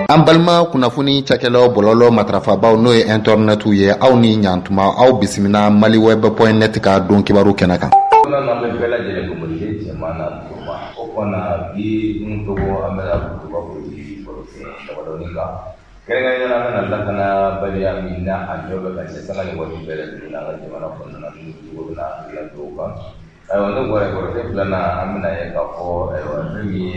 An balima kunnafoni cakɛlaw bɔlɔlɔ matrafabaw n'o ye internet ye aw ni ɲantuma aw bisimila maliweb.net ka don kibaru kɛnɛ kan. Kɛrɛnkɛrɛnnenya la lakana baliya min na a ɲɔ bɛ ka cɛ sanga ni waati bɛɛ lajɛlen na an ka jamana kɔnɔna na cogo min na dilancogo kan. Ayiwa ne bɔra kɔrɔtɛ filanan an bɛna ye k'a fɔ fɛn min ye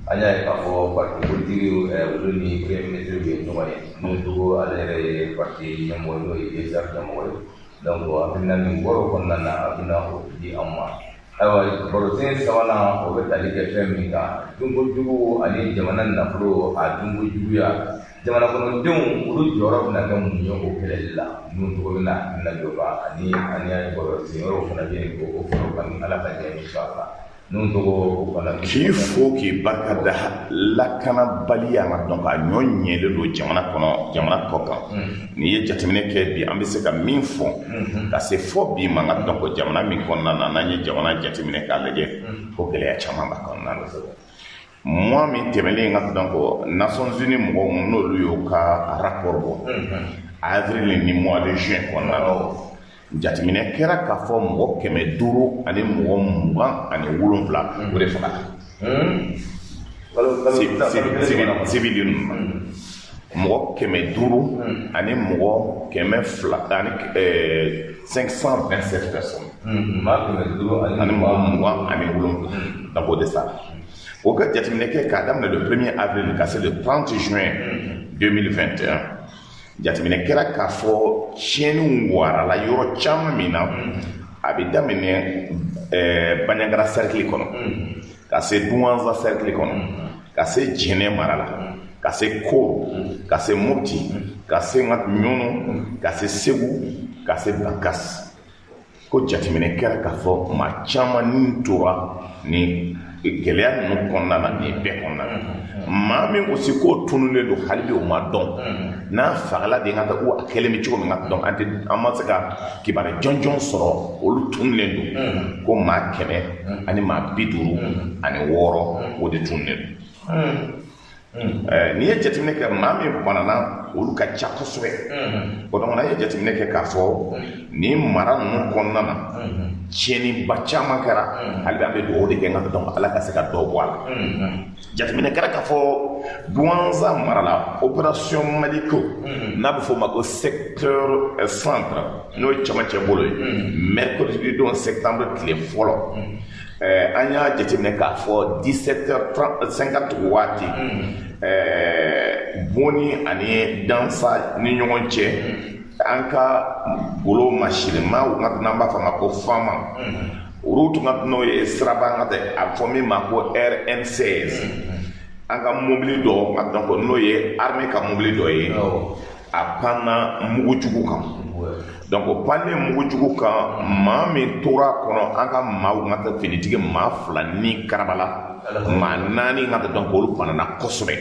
an y'a ye k'a fɔ parti politique olu ni premier ministre bɛ ɲɔgɔn ye n'o cogo ale yɛrɛ ye parti ɲɛmɔgɔ n'o ye ECR ɲɛmɔgɔ ye donc hakilina min bɔra o kɔnɔna na a bɛna o di an ma. Ayiwa barosen sabanan o bɛ tali kɛ fɛn min kan dunkojugu ani jamana nafolo a dunkojuguya jamana kɔnɔdenw olu jɔyɔrɔ bɛna kɛ mun ye o kɛlɛli la n'o cogo bɛna jɔba ani an y'a ye barosen yɔrɔ fana bɛ yen o fɔlɔ kan ala ka jɛ inshallah n'o cogo o fana k'i fo k'i barika da lakanabaliya ma dɔn ka ɲɔ ɲɛlen don jamana kɔ kan n'i ye jateminɛ kɛ bi an bɛ se ka min fɔ ka se fɔ bi ma ka dɔn ko jamana min kɔnɔna na n'an ye jamana jateminɛ k'a lajɛ ko gɛlɛya caman b'a kɔnɔna na mois min tɛmɛlen ka dɔn ko Nations Unies mɔgɔw n'olu y'u ka rapport bɔ avril ni mois de juin kɔnɔna na jateminɛ kɛra k'a fɔ mɔgɔ 500 ani mɔgɔ 27 o de faga civil ninnu mɔgɔ 500 ani mɔgɔ 527 personnes ani mɔgɔ 27 donc o de sa o ka jateminɛ kɛ k'a daminɛ le 1er avril ka se le 30 juin 2021 jateminɛ kɛra k'a fɔ tiɲɛniw warala yɔrɔ caman min na a bɛ daminɛ Bandiagara cercle kɔnɔ ka se Douanza cercle kɔnɔ ka se Jɛnɛ mara la ka se Koro ka se Mopti ka se Ɲɔnɔ ka se Segu ka se Bakas ko jateminɛ kɛra k'a fɔ maa caman ni tora ni gɛlɛya ninnu kɔnɔna na nin bɛɛ kɔnɔna na maa min aussi k'o tununnen don hali bi o ma dɔn n'a fagala de ka taa ko a kɛlen bɛ cogo min ka dɔn an ma se ka kibaruya jɔnjɔn sɔrɔ olu tununnen don ko maa 100 ani maa 56 o de tununnen don n'i ye jateminɛ kɛ maa min banana olu ka ca kosɛbɛ o donc n'an ye jateminɛ kɛ k'a fɔ ni mara ninnu kɔnɔna na tiɲɛniba caman kɛra hali bi an bɛ dugawu de kɛ nka donc ala ka se ka dɔ bɔ a la jateminɛ kɛra k'a fɔ Douanza mara la opération Maliko n'a bɛ fɔ o ma ko secteur centre n'o ye cɛmancɛ bolo ye mercredi don septembre tile fɔlɔ an y'a jateminɛ k'a fɔ 17h50 waati Boni ani Dansa ni ɲɔgɔn cɛ an ka golo masilima n'an b'a fɔ ma ko fama olu tun ka n'o ye siraba an ka a fɔ min ma ko RN16 an ka mobili dɔ donc n'o ye armée ka mobili dɔ ye a panna mugujugu kan donc o pannen mugujugu kan maa min tora kɔnɔ an ka maaw ka taa finitigi maa 2 ni karabala maa 4 ka taa donc olu panana kosɛbɛ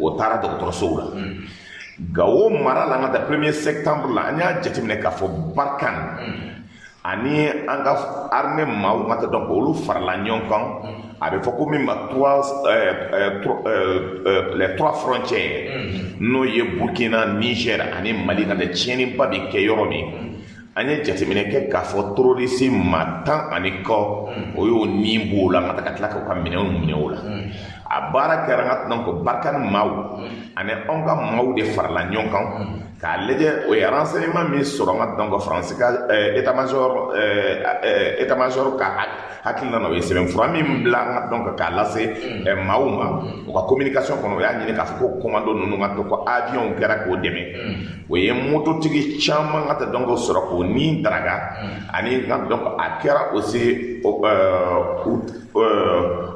o taara dɔgɔtɔrɔsow la Gao mara la ka taa 1er septembre la an y'a jateminɛ k'a fɔ Barkan ani an ka armée maaw ka taa donc olu farala ɲɔgɔn kan a bɛ fɔ ko min ma les 3 frontières n'o ye Burkina Niger ani Mali ka taa tiɲɛniba bɛ kɛ yɔrɔ min an ye jateminɛ kɛ k'a fɔ terroriste maa 10 ani kɔ o y'o ni b'o la ka taa ka tila k'u ka minɛnw minɛ o la a baara kɛra ka donc Barkan maaw ani anw ka maaw de farala ɲɔgɔn kan k'a lajɛ o ye renseignement min sɔrɔ ka donc France ka état major ka hakilina na o ye sɛbɛnfura min bila donc k'a lase maaw ma o ka communication kɔnɔ o y'a ɲini k'a fɔ ko commando ninnu ka to ko avion kɛra k'o dɛmɛ o ye mototigi caman ka donc sɔrɔ k'o ni daraga ani donc a kɛra aussi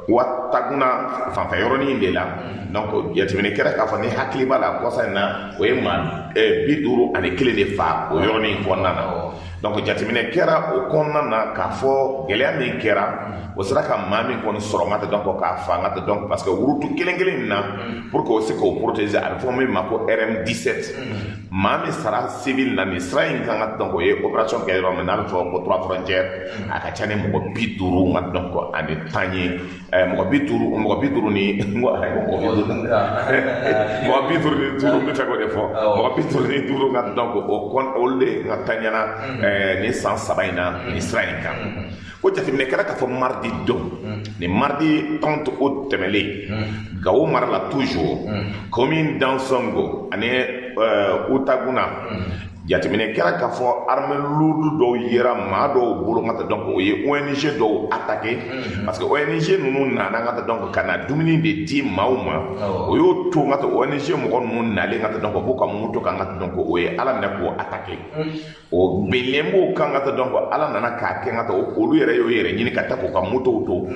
Ouattaguna fanfɛ yɔrɔnin de la donc jateminɛ kɛra k'a fɔ ni hakili b'a la kɔsa in na o ye maa 51 de fa o yɔrɔnin kɔnɔna na donc jateminɛ kɛra o kɔnɔna na k'a fɔ gɛlɛya min kɛra o sera ka maa min kɔni sɔrɔ n ka tɛ donc k'a fa n ka tɛ donc parce que wurutu kelen kelen na pour que o se k'o protéger a bɛ fɔ min ma ko RM17 maa min sara civil na nin sira in kan ka donc o ye opération kɛ yɔrɔ min n'a bɛ fɔ ko 3 frontières a ka ca ni mɔgɔ 50 n ka donc ani 10 ye mɔgɔ bituru ni turu nga donc o kon olde nga tanyana ni san sabaina Israël kan ko jati ne kara ka fo mardi do ni mardi 30 août temele gawo marla toujours commune d'Ansongo ane Utaguna jatimine kɛra k'a fɔ armée lourde dɔw yera maa dɔw bolo ka taa donc o ye ONG dɔw attaqué parce que ONG ninnu nana ka taa donc ka na dumuni de di maaw ma o y'o to ka taa ONG mɔgɔ ninnu nalen ka taa donc k'o ka moto kan ka taa donc o ye ala minɛ k'o attaqué o belenbo kan ka taa donc ala nana k'a kɛ ka taa olu yɛrɛ y'o yɛrɛ ɲini ka taa k'o ka motow to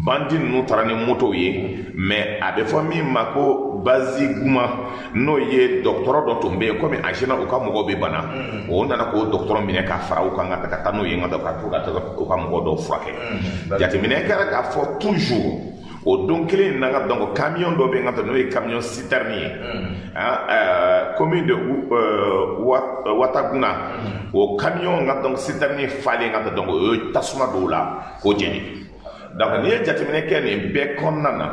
bandi ninnu taara ni motow ye mais a bɛ fɔ min ma ko Baziguma n'o ye dɔgɔtɔrɔ dɔ tun bɛ yen komi a sina u ka mɔgɔw bɛ bana o nana k'o dɔgɔtɔrɔ minɛ k'a fara u kan ka taa n'o ye ka u ka mɔgɔ dɔw furakɛ jateminɛ kɛra k'a fɔ toujours o don kelen in na ka donc camion dɔ bɛ yen ka taa n'o ye camion citerne ye commune de Wataguna o camion ka donc citerne falen ka taa donc o ye tasuma dɔw la k'o jeni donc n'i ye jateminɛ kɛ nin bɛɛ kɔnɔna na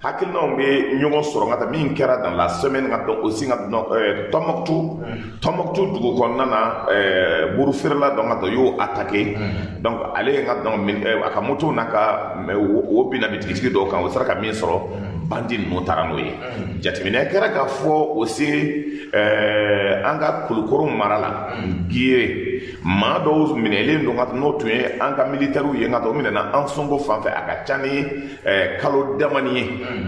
hakilinaw bɛ ɲɔgɔn sɔrɔ ka taa min kɛra dans la semaine ka dɔn aussi ka dɔn Tɔnbɔkutu dugu kɔnɔna na burufeerela dɔn ka taa y'o attaqué donc ale ka dɔn a ka moto n'a ka o binna bitigitigi dɔw kan o sera ka min sɔrɔ bandi ninnu taara n'o ye jateminɛ kɛra k'a fɔ aussi an ka Kulukoro mara la Gire maa dɔw minɛlen don ka n'o tun ye an ka militaires ye ka taa o minɛna Ansongo fan fɛ a ka ca ni kalo damani ye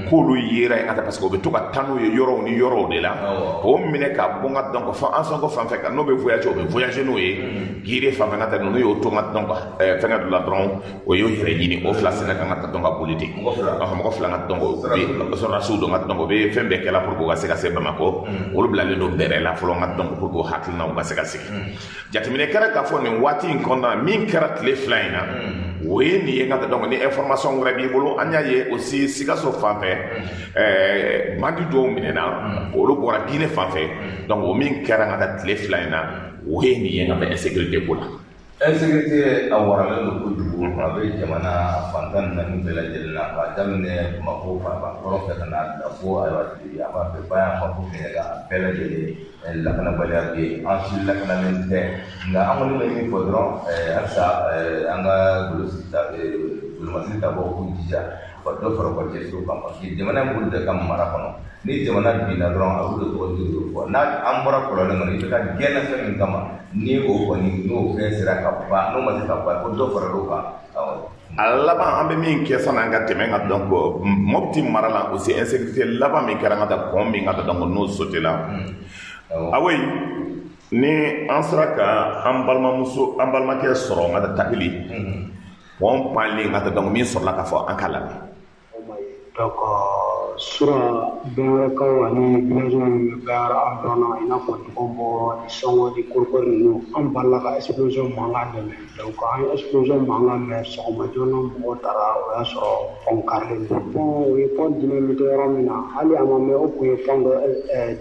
k'olu yera yen parce que o bɛ to ka taa n'o ye yɔrɔw ni yɔrɔw de la k'o minɛ ka bɔ ka donc fɔ Ansongo fan fɛ n'o bɛ voyage o bɛ voyage n'o ye Gire fan fɛ ka taa n'o y'o to ka donc fɛngɛ dɔ la dɔrɔn o y'o yɛrɛ ɲini o fila sɛnɛ kan ka taa donc ka boli ten mɔgɔ fila ka donc o bɛ sɔrɔdasiw dɔn ka donc o bɛ fɛn bɛɛ kɛla pour que o ka se ka se Bamako olu bilalen don bɛrɛ la fɔlɔ ka donc pour que o hakilinaw ka se ka sigi jateminɛ kɛra k'a fɔ nin waati in kɔnɔna na min kɛra tile fila in na o ye nin ye ka taa donc ni information wɛrɛ b'i bolo an y'a ye aussi Sikaso fan fɛ bandi dɔw minɛna olu bɔra Guinée fan fɛ donc o min kɛra ka taa tile fila in na o ye nin ye ka taa insécurité ko la insécurité a waralen don kojugu a bɛ jamana fantan naani bɛɛ lajɛlen na k'a daminɛ Bamako fanfɛkɔrɔ fɛ ka na bila fo a b'a fɛ ba y'an fɔ fɛnɛ ka bɛɛ lajɛlen lakanabaliya bɛ yen an si lakanalen tɛ nka an kɔni bɛ min fɔ dɔrɔn halisa an ka golomasigi ta bɔ k'u jija ka dɔ fara u ka cɛsiriw kan parce que jamana in bolo tɛ ka mara kɔnɔ ni jamana binna dɔrɔn a b'u de tɔgɔ de fɔ n'an bɔra kɔlɔlɔ kɔnɔ i bɛ ka gɛnna fɛn min kama ni o kɔni n'o fɛn sera ka ban n'o ma se ka ban ko dɔ fara l'o kan a laban an bɛ min kɛ sanni an ka tɛmɛ ka donc Mopti mara la aussi insécurité laban min kɛra ka taa kɔn min ka taa donc n'o sauté la awoyi ni an sera ka an balimakɛ sɔrɔ ka taa Takili kɔn panlen ka taa donc min sɔrɔla ka fɔ an ka lamɛn donc sura bɛnkaw ani villagew bɛɛ an dɔnna i n'a fɔ Dugɔnbɔ ni Sɔngɔ ni Korokoro ninnu an balila ka explosion mankan dɛmɛ donc an ye explosion mankan mɛn sɔgɔma joona mɔgɔw taara o y'a sɔrɔ pont karilen don pont o ye pont dynamité yɔrɔ min na hali a ma mɛn o tun ye pont dɔ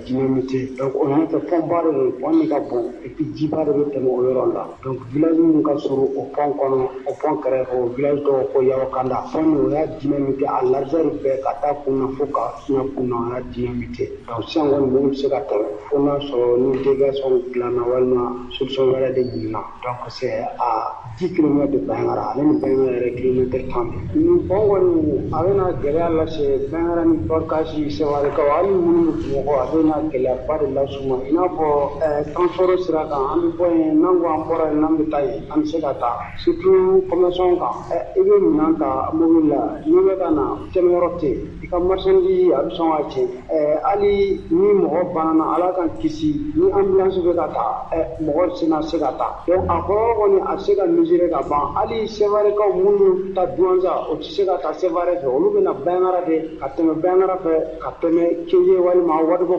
dynamité donc o ɲɔgɔn tɛ pont ba de don pont min ka bon et puis jiba de bɛ tɛmɛ o yɔrɔ la donc village min ka surun o pont kɔnɔ o pont kɛrɛfɛ o village dɔw ko Yawakanda pont nin o y'a dynamité a largeur bɛɛ ka taa kunna fo ka fiɲɛ kunna o y'a dynamité donc sisan kɔni minnu bɛ se ka tɛmɛ fo n'a sɔrɔ ni dégagation dilanna walima solution wɛrɛ de ɲinina donc c'est à 10 km de Bɛnkara ale ni Bɛnkara yɛrɛ kilomètre 10 nin pont kɔni a bɛna gɛlɛya lase Bɛnkara ni Bɔrikasi Sɛwalekaw hali minnu bɛ Bamakɔ a bɛna gɛlɛyaba de lase u ma i n'a fɔ transport sira kan an bɛ bɔ yen n'an ko an bɔra yen n'an bɛ taa yen an bɛ se ka taa surtout commerçant kan i bɛ minɛn ta mobili la n'i bɛ ka na tɛmɛyɔrɔ tɛ yen i ka marchandise a bɛ sɔn ka tiɲɛ hali ni mɔgɔ banana Ala k'an kisi ni ambulance bɛ ka taa mɔgɔ tɛna se ka taa donc a kɔrɔ kɔni a se ka mesurer ka ban hali Sɛwalekaw minnu ta Duwanza o tɛ se ka taa Sɛwalɛ fɛ olu bɛ na Bɛnkara de ka tɛmɛ Bɛnkara fɛ ka tɛmɛ Keje walima Wadugɔ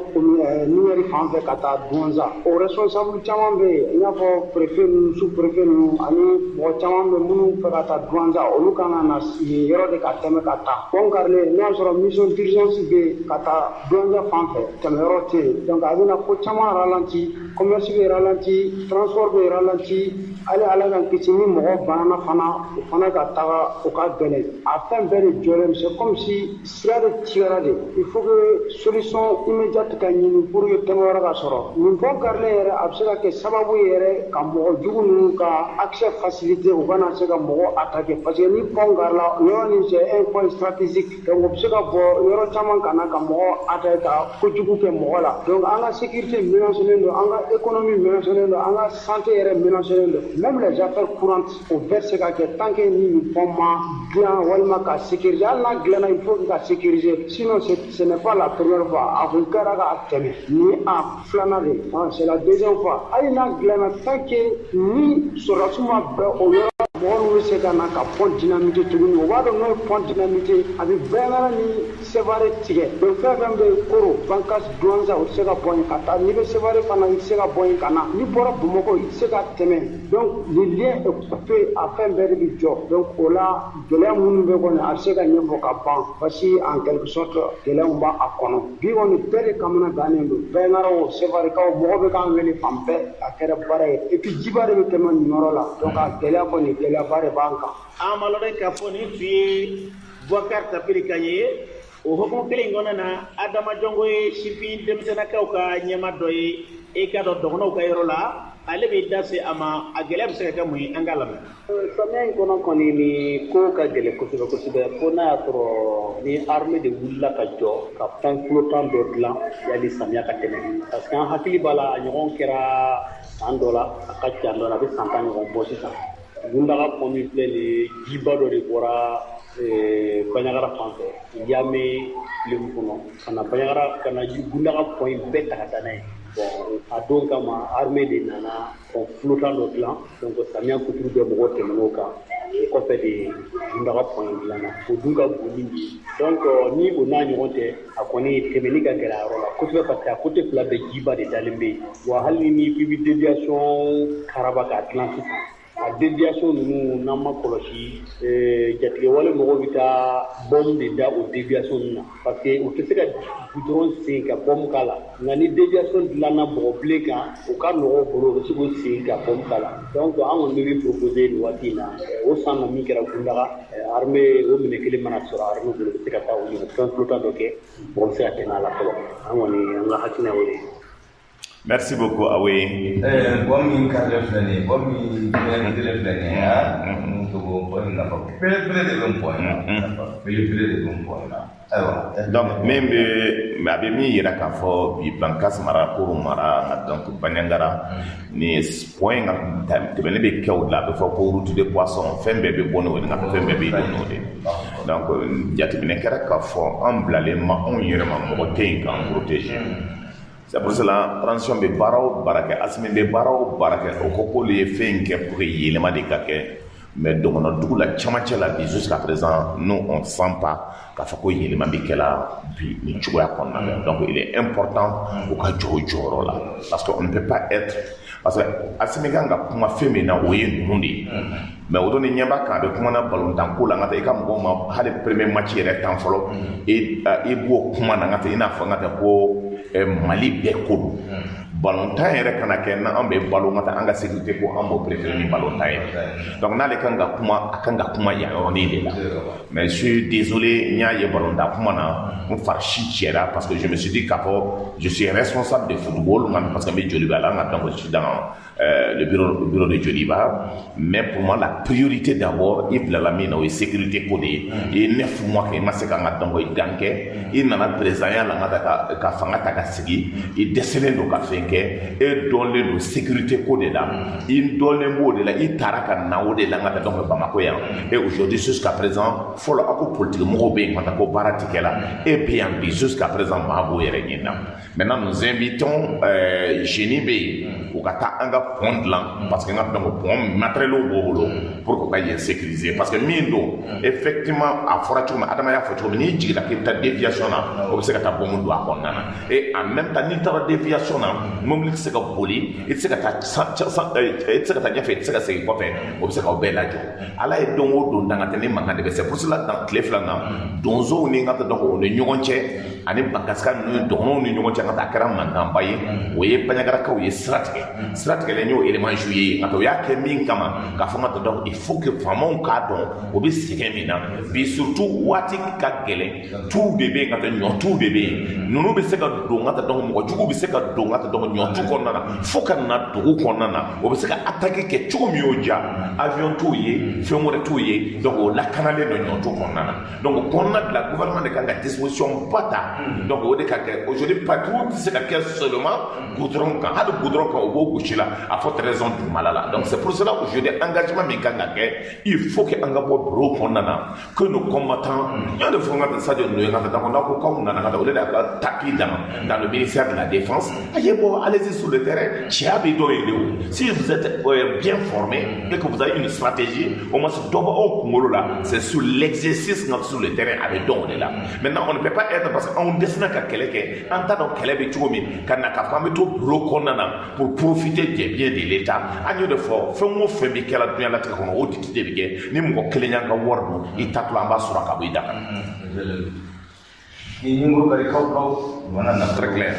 Nuwɛri fan fɛ ka taa Duwanza o responsable caman bɛ yen i n'a fɔ préfet ninnu sous-préfet ninnu ani mɔgɔ caman bɛ minnu fɛ ka taa Duwanza olu kan ka na yɔrɔ de ka tɛmɛ ka taa pont karilen n'a sɔrɔ mission urgence bɛ ka taa dɔnniya fan fɛ tɛmɛyɔrɔ tɛ yen donc a bɛna ko caman ralenti commerce bɛ ralenti transport bɛ ralenti hali ala ka kisi ni mɔgɔ banana fana o fana ka taga o ka gɛlɛn a fɛn bɛɛ de jɔlen c'est comme si sira de tigɛra de il faut que solution immédiate ka ɲini pour que tɛmɛ wɛrɛ ka sɔrɔ nin pont carrelé yɛrɛ a bɛ se ka kɛ sababu yɛrɛ ka mɔgɔ jugu ninnu ka accès facilité u kana se ka mɔgɔ attaquer parce que ni pont carrelé yɔrɔ nin c'est un point stratégique donc o bɛ se ka bɔ yɔrɔ caman kana ka mɔgɔ attaquer ka kojugu kɛ mɔgɔ la donc an ka sécurité menacée don an ka économie menacée don an ka santé yɛrɛ menacée don même les affaires courantes o bɛɛ se ka kɛ tant que ni nin pont ma dilan walima ka sécuriser hali n'a dilanna il faut que ka sécuriser sinon ce n'est pas la première fois a kun kɛra ka tɛmɛ ni a filanan de c'est la deuxième fois hali n'a dilanna tant que ni sɔrɔdasiw ma bɛn o yɔrɔ mɔgɔ minnu bɛ se ka na ka pont dynamité tuguni o b'a dɔn n'o ye pont dynamité a bɛ bɛnkana ni Sévaré tigɛ donc fɛn fɛn bɛ Koro Bankas Douentza o tɛ se ka bɔ yen ka taa n'i bɛ Sévaré fana i tɛ se ka bɔ yen ka na n'i bɔra Bamakɔ i tɛ se ka tɛmɛ donc le lien est coupé a fɛn bɛɛ de bɛ jɔ donc o la gɛlɛya minnu bɛ kɔni a bɛ se ka ɲɛfɔ ka ban parce que en quelque sorte gɛlɛyaw b'a a kɔnɔ bi kɔni bɛɛ de kamana gannen don bɛnkaraw o Sévarékaw mɔgɔ bɛ k'an wele fan bɛɛ a kɛra baara ye et puis jiba de bɛ tɛmɛ nin yɔrɔ la donc a gɛlɛya kɔni gɛlɛyaba de b'an kan. an b'a lɔn k'a fɔ nin tun ye Boubacar Tapiri Kaɲe ye o hukumu kelen kɔnɔna na Adama Jɔngo ye sifin denmisɛnnakaw ka ɲɛma dɔ ye e k'a dɔn dɔgɔnɔw ka yɔrɔ la ale bɛ da se a ma a gɛlɛya bɛ se ka kɛ mun ye an k'a lamɛn. Samiya in kɔnɔ kɔni ni ko ka gɛlɛn kosɛbɛ kosɛbɛ fo n'a y'a sɔrɔ ni armée de wulila ka jɔ ka pont flottant dɔ dilan yanni samiya ka tɛmɛ parce que an hakili b'a la a ɲɔgɔn kɛra san dɔ la a ka ca dɔ la a bɛ san 10 ɲɔgɔn bɔ sisan Gundaga pont min filɛ nin ye jiba dɔ de bɔra Banɲagara fan fɛ Yamé Lemu kɔnɔ ka na Banɲagara ka na Gundaga pont in bɛɛ ta ka taa n'a ye bon a don kama armée de nana pont flottant dɔ dilan donc samiya kuturu bɛ mɔgɔw tɛmɛn'o kan o kɔfɛ de Gundaga pont in dilanna o dun ka bon ni ye donc ni o n'a ɲɔgɔn tɛ a kɔni tɛmɛni ka gɛlɛ a yɔrɔ la kosɛbɛ parce que a côté fila bɛɛ jiba de dalen bɛ yen wa hali ni k'i bɛ déviation karaba k'a dilan sisan a déviation ninnu n'an ma kɔlɔsi jatigɛ wale mɔgɔw bɛ taa bombe de da o déviation ninnu na parce que o tɛ se ka goudron sen ka bombe k'a la nka ni déviation dilanna bɔgɔ bilen kan o ka nɔgɔ u bolo u bɛ se k'o sen ka bombe k'a la donc an kɔni bɛ min proposer nin waati in na o san na min kɛra Gundaga armée o minɛ kelen mana sɔrɔ armée bolo u bɛ se ka taa o ɲɔgɔn fɛn flottant dɔ kɛ mɔgɔ bɛ se ka tɛmɛ a la fɔlɔ an kɔni an ka hakilina y'o ye. Merci beaucoup, Awe. Bomi kale flani, bomi kale flani, ah, to bomi na pa. Pele de bon point, pele de bon point. Donc même abe mi yira k'a fɔ bi Bankas mara Koro mara donc Banɲagara ni point tɛmɛnen bɛ kɛ o la a bɛ fɔ ko route de poisson fɛn bɛɛ bɛ bɔ n'o de nka fɛn bɛɛ bɛ don n'o de donc jateminɛ kɛra k'a fɔ an bilalen ma anw yɛrɛ ma mɔgɔ tɛ yen k'an protéger. C'est pour cela transition bɛ baara o baara kɛ Asimi bɛ baara o baara kɛ o ko k'olu ye fɛn in kɛ pour que yɛlɛma de ka kɛ mais dɔgɔnɔ dugu la camancɛ la bi jusqu'à présent nous on sent pas k'a fɔ ko yɛlɛma bɛ kɛla bi nin cogoya kɔnɔna na donc il est important u ka jɔ o jɔyɔrɔ la parce que on ne peut pas être parce que Asimi kan ka kuma fɛn min na o ye ninnu de ye mais o don ni ɲɛ b'a kan a bɛ kuma na balontan ko la n ka taa i ka mɔgɔw ma hali premier match yɛrɛ tan fɔlɔ i b'o kuma na n ka taa i n'a fɔ n ka taa ko Mali bɛɛ ko don balontan yɛrɛ kana kɛ na an bɛ balo n ka taa an ka sécurité ko an b'o préférer ni balontan ye donc n'ale kan ka kuma a kan ka kuma yan yɔrɔnin de la mais je suis désolé n y'a ye balontan kuma na n fari si cɛra parce que je me suis dit k'a fɔ je suis responsable de football parce que n bɛ Joliba la n ka donc je suis dans le bureau de Joliba mais pour moi la priorité d'abord i bilala min na o ye sécurité ko de ye i ye 9 mois kɛ i ma se ka n ka donc dan kɛ i nana président ya la n ka ka fanga ta ka sigi i dɛsɛlen don ka fɛn kɛ e dɔnlen don sécurité ko de la i dɔnlen b'o de la i taara ka na o de la n ka taa donc Bamako yan et aujourd'hui jusqu'à présent fɔlɔ aw ko politique mɔgɔw bɛ yen ka taa ko baara ti kɛla e bɛ yan bi jusqu'à présent maa b'o yɛrɛ ɲini na maintenant nous invitons jeunes bɛ yen u ka taa an ka pont dilan parce que n ka donc pont matériel b'o bolo pour que y sécuriser parce que mindo effectivement a fora tu ma adama ya fo tu ni jigila ki ta déviation na o se ka ta bomu do akonna et en même temps ni ta déviation na mom li se ka boli et se ka ta et se ka ta fait se ka se ko fait o se ka bela jo ala e don o don danga tene manga de c'est pour cela dans clé flana donzo ni ngata donc on est ñogonche ani bakaska no dono ni ñogonche ngata kara manga baye o ye panyagara ka o ye stratque le ño élément jouer ngata ya ke min kama ka fo ngata donc il faut que vraiment ka don o bi sekemina bi surtout wati ka gele tout bébé ngata ño tout bébé nunu bi se ka do ngata donc mo jugu bi se ka do ngata donc ño tout konnana fo ka na do konnana o bi se ka attaquer ke chugo mi oja avion tout ye femore tout ye donc la canale de ño tout konnana donc konna de la gouvernement de kanga disposition bata donc o de ka aujourd'hui partout c'est que seulement goudron kan hadu goudron kan o bo bouchila a forte raison du malala donc c'est pour cela aujourd'hui engagement mi kanga ke il faut que anga bo bro konnana que nos combattants il y a de fonga de ça de nous ngata donc on a ko comme nana ngata o de la tapis dans le ministère de la défense ayebo allez-y sur le terrain chiabi do ele si vous êtes bien formé et que vous avez une stratégie au moins doba au Congolo là c'est sur l'exercice sur le terrain avec don on est là maintenant on ne peut pas être parce qu'on dessine ka keleke anta donc kelebe chugomi kana ka fami to brokonana pour profiter des biens de l'état agno de fort femo femi kala dunya la ko o titi de bige ni mo kelenya ka wordo itatla amba sura ka buida ni ngoro kari kaw wana na très clair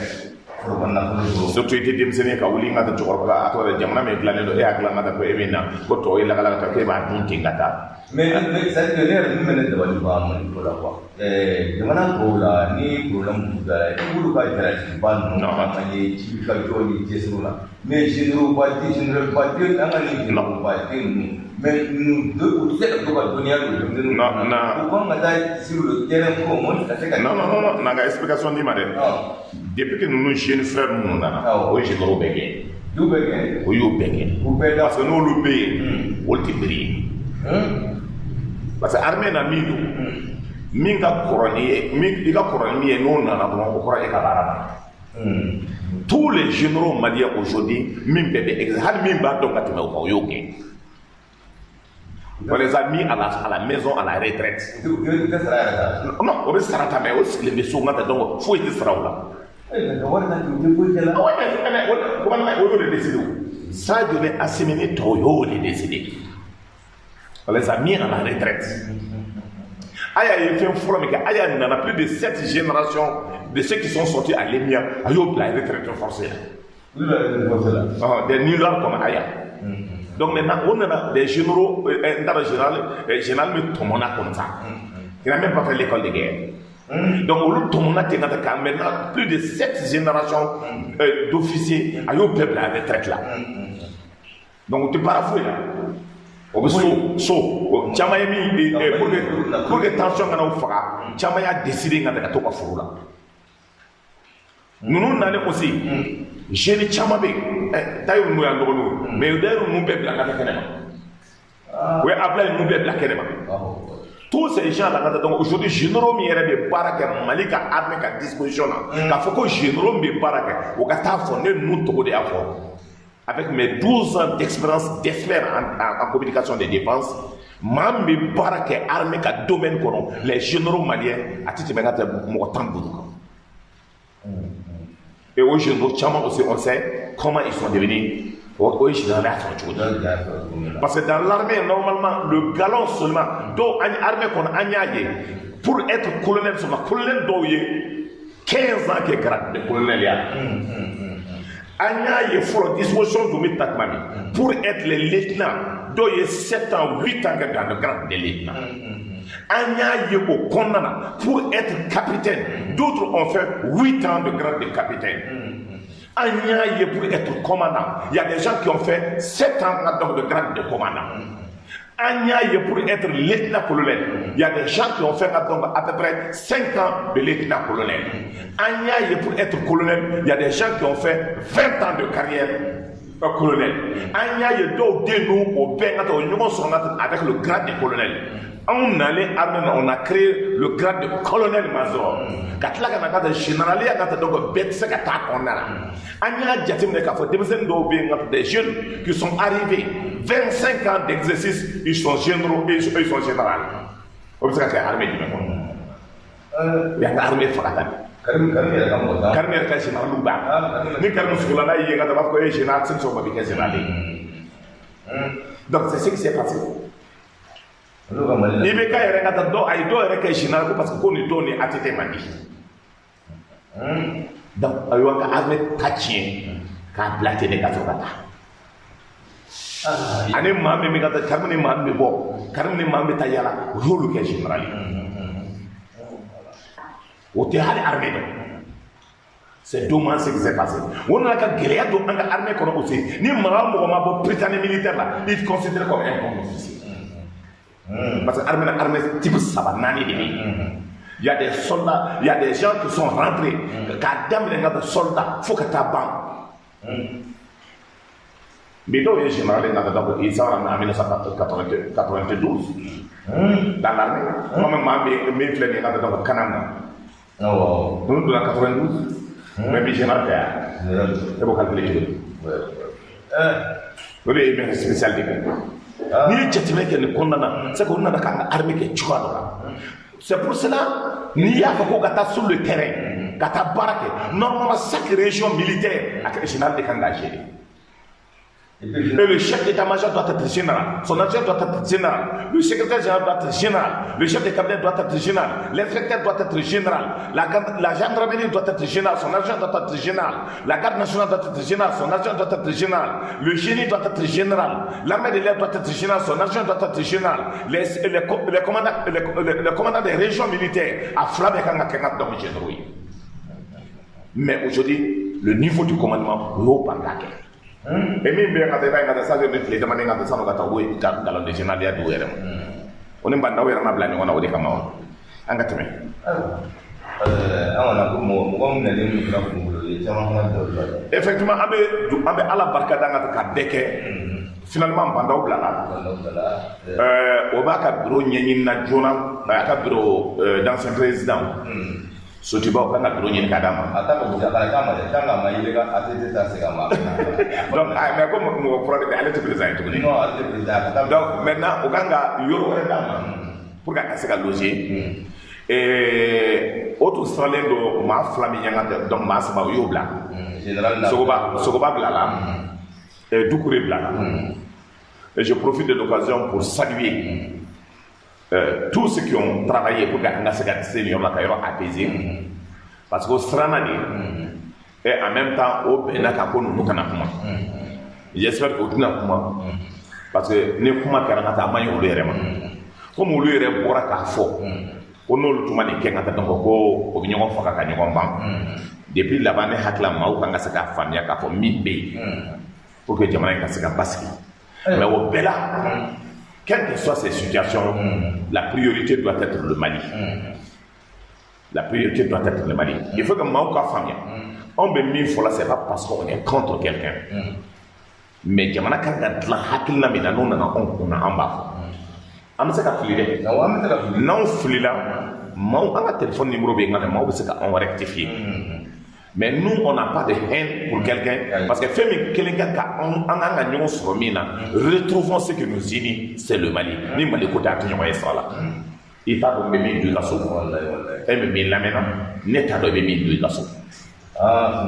surtout ite demsene ka wuli ngata jogor ba atore jamna me blane do e akla ngata ko emina ko to ila kala ta ke ba dunti ngata mais ça que l'air ni mena de wali ba mon ko la quoi jamana ko la ni problème bu da ngulu ka jara ba no ma ni ci ka joni jesu la mais généraux ba di général ba di anga ni ba di mais nous deux ou c'est que ba dunia ko non ko ngata sur le terrain ko mon non na ga explication ni mare depuis que nous jeunes frères nous nana o généraux bege o yo bege parce que nous le paye o le briller parce que armée na mido minga coronier minga coronier non nana ko ko e ka barana tous les généraux maliens aujourd'hui min bébé exact min ba donc atme ko yoke on les a mis à la maison à la retraite non on sarata mais aussi les maisons ngata donc faut être saraula ça devait assimiler Toyo les décidés. On les a mis à la retraite. Aya y fait un forum mais Aya n'en a plus de 7 générations de ceux qui sont sortis à l'Emia. Ayo la retraite forcée. Des nullards comme Aya. Donc maintenant on a des généraux général mais tout le monde a comme ça. Il n'a même pas fait l'école de guerre. Donc, tout le monde a maintenant plus de 7 générations d'officiers à au peuple à la retraite là. Donc, tu parles fouille là. Pour que tension Tchama a décidé de faire tout là. Nous n'allons aussi. Je ne Tchama d'ailleurs nous allons mais d'ailleurs nous peuple la Canada. Oui, après nous peuple la Canada. Tous ces gens-là, donc aujourd'hui, généraux de Baraka, Malika, armée à disposition là. Quand faut que généraux de Baraka, au Qatar fondé nous tout de avec mes 12 ans d'expérience d'expert en communication de défense, Mambi Baraka, armée à domaine qu'on les généraux maliens, à titre de montant de et aux généraux, aussi, on sait comment ils sont devenus. Parce que dans l'armée, normalement, le galon seulement, dans l'armée qu'on a gagné, pour être colonel seulement, colonel doye, 15 ans qui est grade de colonel. Anya est pour disposition de Métakmami, pour être le lieutenant, doye 7 ans, 8 ans dans le grade de lieutenant. Anya est au condamnat, pour être capitaine, d'autres ont fait 8 ans de grade de capitaine. Anya est pour être commandant. Il y a des gens qui ont fait 7 ans de grade de commandant. Anya est pour être lieutenant-colonel. Il y a des gens qui ont fait à peu près 5 ans de lieutenant-colonel. Anya est pour être colonel. Il y a des gens qui ont fait 20 ans de carrière colonel. Anya est donc de nous au avec le grade de colonel. On allait on a créé le grade de colonel-major. Quand la Canada de général, il y a donc bête ce qu'on a. On a des jeunes qui sont arrivés 25 ans d'exercice, ils sont généraux et ils sont généraux. Comme ça, c'est l'armée du même. Il y a l'armée Fakatan. Carmel Kassina Luba. Ni Carmel Soulana, il y a d'abord général, c'est son babi général. Donc c'est ce qui s'est passé. Il me caille à do ay do rek général parce que koni do ni atete mandi. Donc ayo ka armée tachien ka blaté de ka fota. Ane mambe mi kata karmani mambe bo karmani mambe tayala rôle ke général. Ote hali armée do. C'est dommage ce qui s'est passé. On a ka guerre do anga armée kono aussi. Ni mara mo ma bo Britannique militaire là, il considère comme un bon officier. Parce que l'armée type Sabanani, il y a des soldats, il y a des gens qui sont rentrés. Quand les soldats, il faut que tu aies mais donc, ils sont en 1992 dans l'armée. Moi-même, je suis venu au Canada. Nous, dans 92, mais je suis venu c'est pour calculer. Oui, mais c'est spécial. Ni chatimé que ne condamne, c'est qu'on a la armée qui tue. C'est pour cela, ni a faut qu'on sur le terrain, qu'on barraque. Normalement, chaque région militaire a quelque chose d'engagé. Et le chef d'état-major doit être général, son adjoint doit être général, le secrétaire général doit être général, le chef de cabinet doit être général, l'inspecteur doit être général, la gendarmerie doit être général, son adjoint doit être général, la garde nationale doit être général, son adjoint doit être général, le génie doit être général, l'armée de l'air doit être général, son adjoint doit être général, les commandants des régions militaires à Flavé Kanga donc généraux. Mais aujourd'hui, le niveau du commandement n'au pas gagné. Et même bien quand ça les demander quand ça nous gâte oui dans le régional ya douer on est banda wera na blani on a wodi kama on anga teme effectivement abe ala barka danga ka deke finalement banda o blala o ba ka bureau nyenyin na jona na ka bureau d'ancien président so tu vas au Canada pour y kadama donc mais comme mon problème elle est présente donc maintenant au Ganga yoro dama pour que ça loger et autre salendo ma flamme yanga donc ma sama yobla général sogoba blala et doukouré blala et je profite de l'occasion pour saluer tous ceux qui ont travaillé pour que la Seigneur la Cairo apaisé parce que Stranani et en même temps au Benakako nous kanakuma j'espère que vous n'avez parce que ne kuma karangata mayo lerema comme on lui est bora ka fo on le tumani kengata donc ko obinyo faka ka nyom bam depuis là-bas ne hakla maou kanga saka famia ka fo mibbe pour que jamana ka saka baski mais au bela quelle que soit ces situations, la priorité doit être le Mali. La priorité doit être le Mali. Il faut que Maouka Famia, on me met là, c'est pas parce qu'on est contre quelqu'un. Mais Jamana Kanga, la Hakilna Mina, on a en bas. On sait qu'à filer. Non, filer là, Maou a un téléphone numéro bien, Maou sait qu'on va rectifier. Mais nous, on n'a pas de haine pour quelqu'un. Parce que quelqu'un qui a un agneau sur Mina, retrouvons ce que nous unit, c'est le Mali. Ni Mali côté à là. Il t'a donné mis de la soupe. Et me met la main, n'est pas donné mis de la soupe.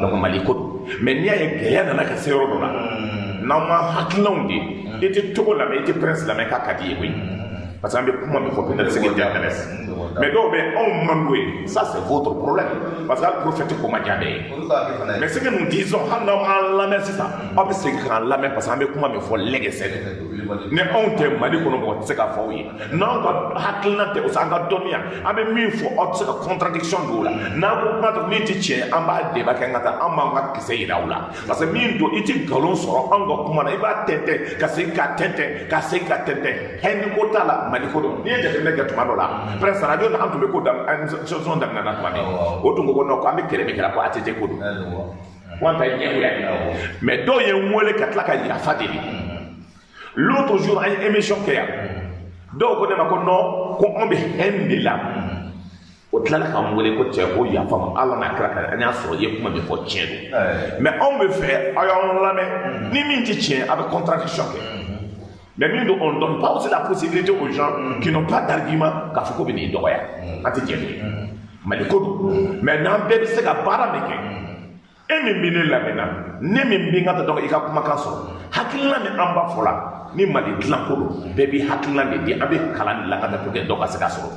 Donc Mali côté. Mais il y a un gars dans la cassure. Non, ma haklonde. Il était tout là, mais il était prince la main kakadi, oui. Parce que comment il faut prendre le secrétaire de l'Est. Mais donc, on m'a dit, ça c'est votre problème. Parce que le prophète comment dire. Mais ce que nous disons, la main c'est ça. On peut se grand la main parce que comment il faut léguer ça. Mais on te m'a dit qu'on va se faire oui. Non, haklante au sanga donia. Abe mi faut autre contradiction d'oula. Na ko pas de mitiche en bas de bakangata en manga qui c'est là. Parce que mi do iti galon soro ango kuma na iba tente kasika tente kasika tente. Hen ko tala Malikodo, ni est de mettre tout là. Prince Radio n'a pas tout dans une chanson dans la nature. Autant qu'on a quand même qu'elle met la pointe de coup. Mais donc il y a un mot le catlaka il a fait. L'autre jour, il y a une émission qui a. Donc on est maintenant, ko on be hen la o tilala ka wele ko cɛ ko yafa ma ala n'a kira ka an y'a sɔrɔ ye kuma min fɔ tiɲɛ don mais anw bɛ fɛ a y'an lamɛn ni min tɛ tiɲɛ a bɛ contradiction kɛ mais min don on donne pas aussi la possibilité aux gens qui n'ont pas d'argument k'a fɔ ko bɛ n'i dɔgɔya an tɛ jɛn mali ko don mais n'an bɛɛ bɛ se ka baara min kɛ e min bɛ ne lamɛnna ne min bɛ n ka ta dɔn i ka kumakan sɔrɔ hakilina min an b'a fɔ la ni mali dilan ko don bɛɛ bɛ hakilina de di an bɛ kalan de la ka taa pour que dɔ ka se ka sɔrɔ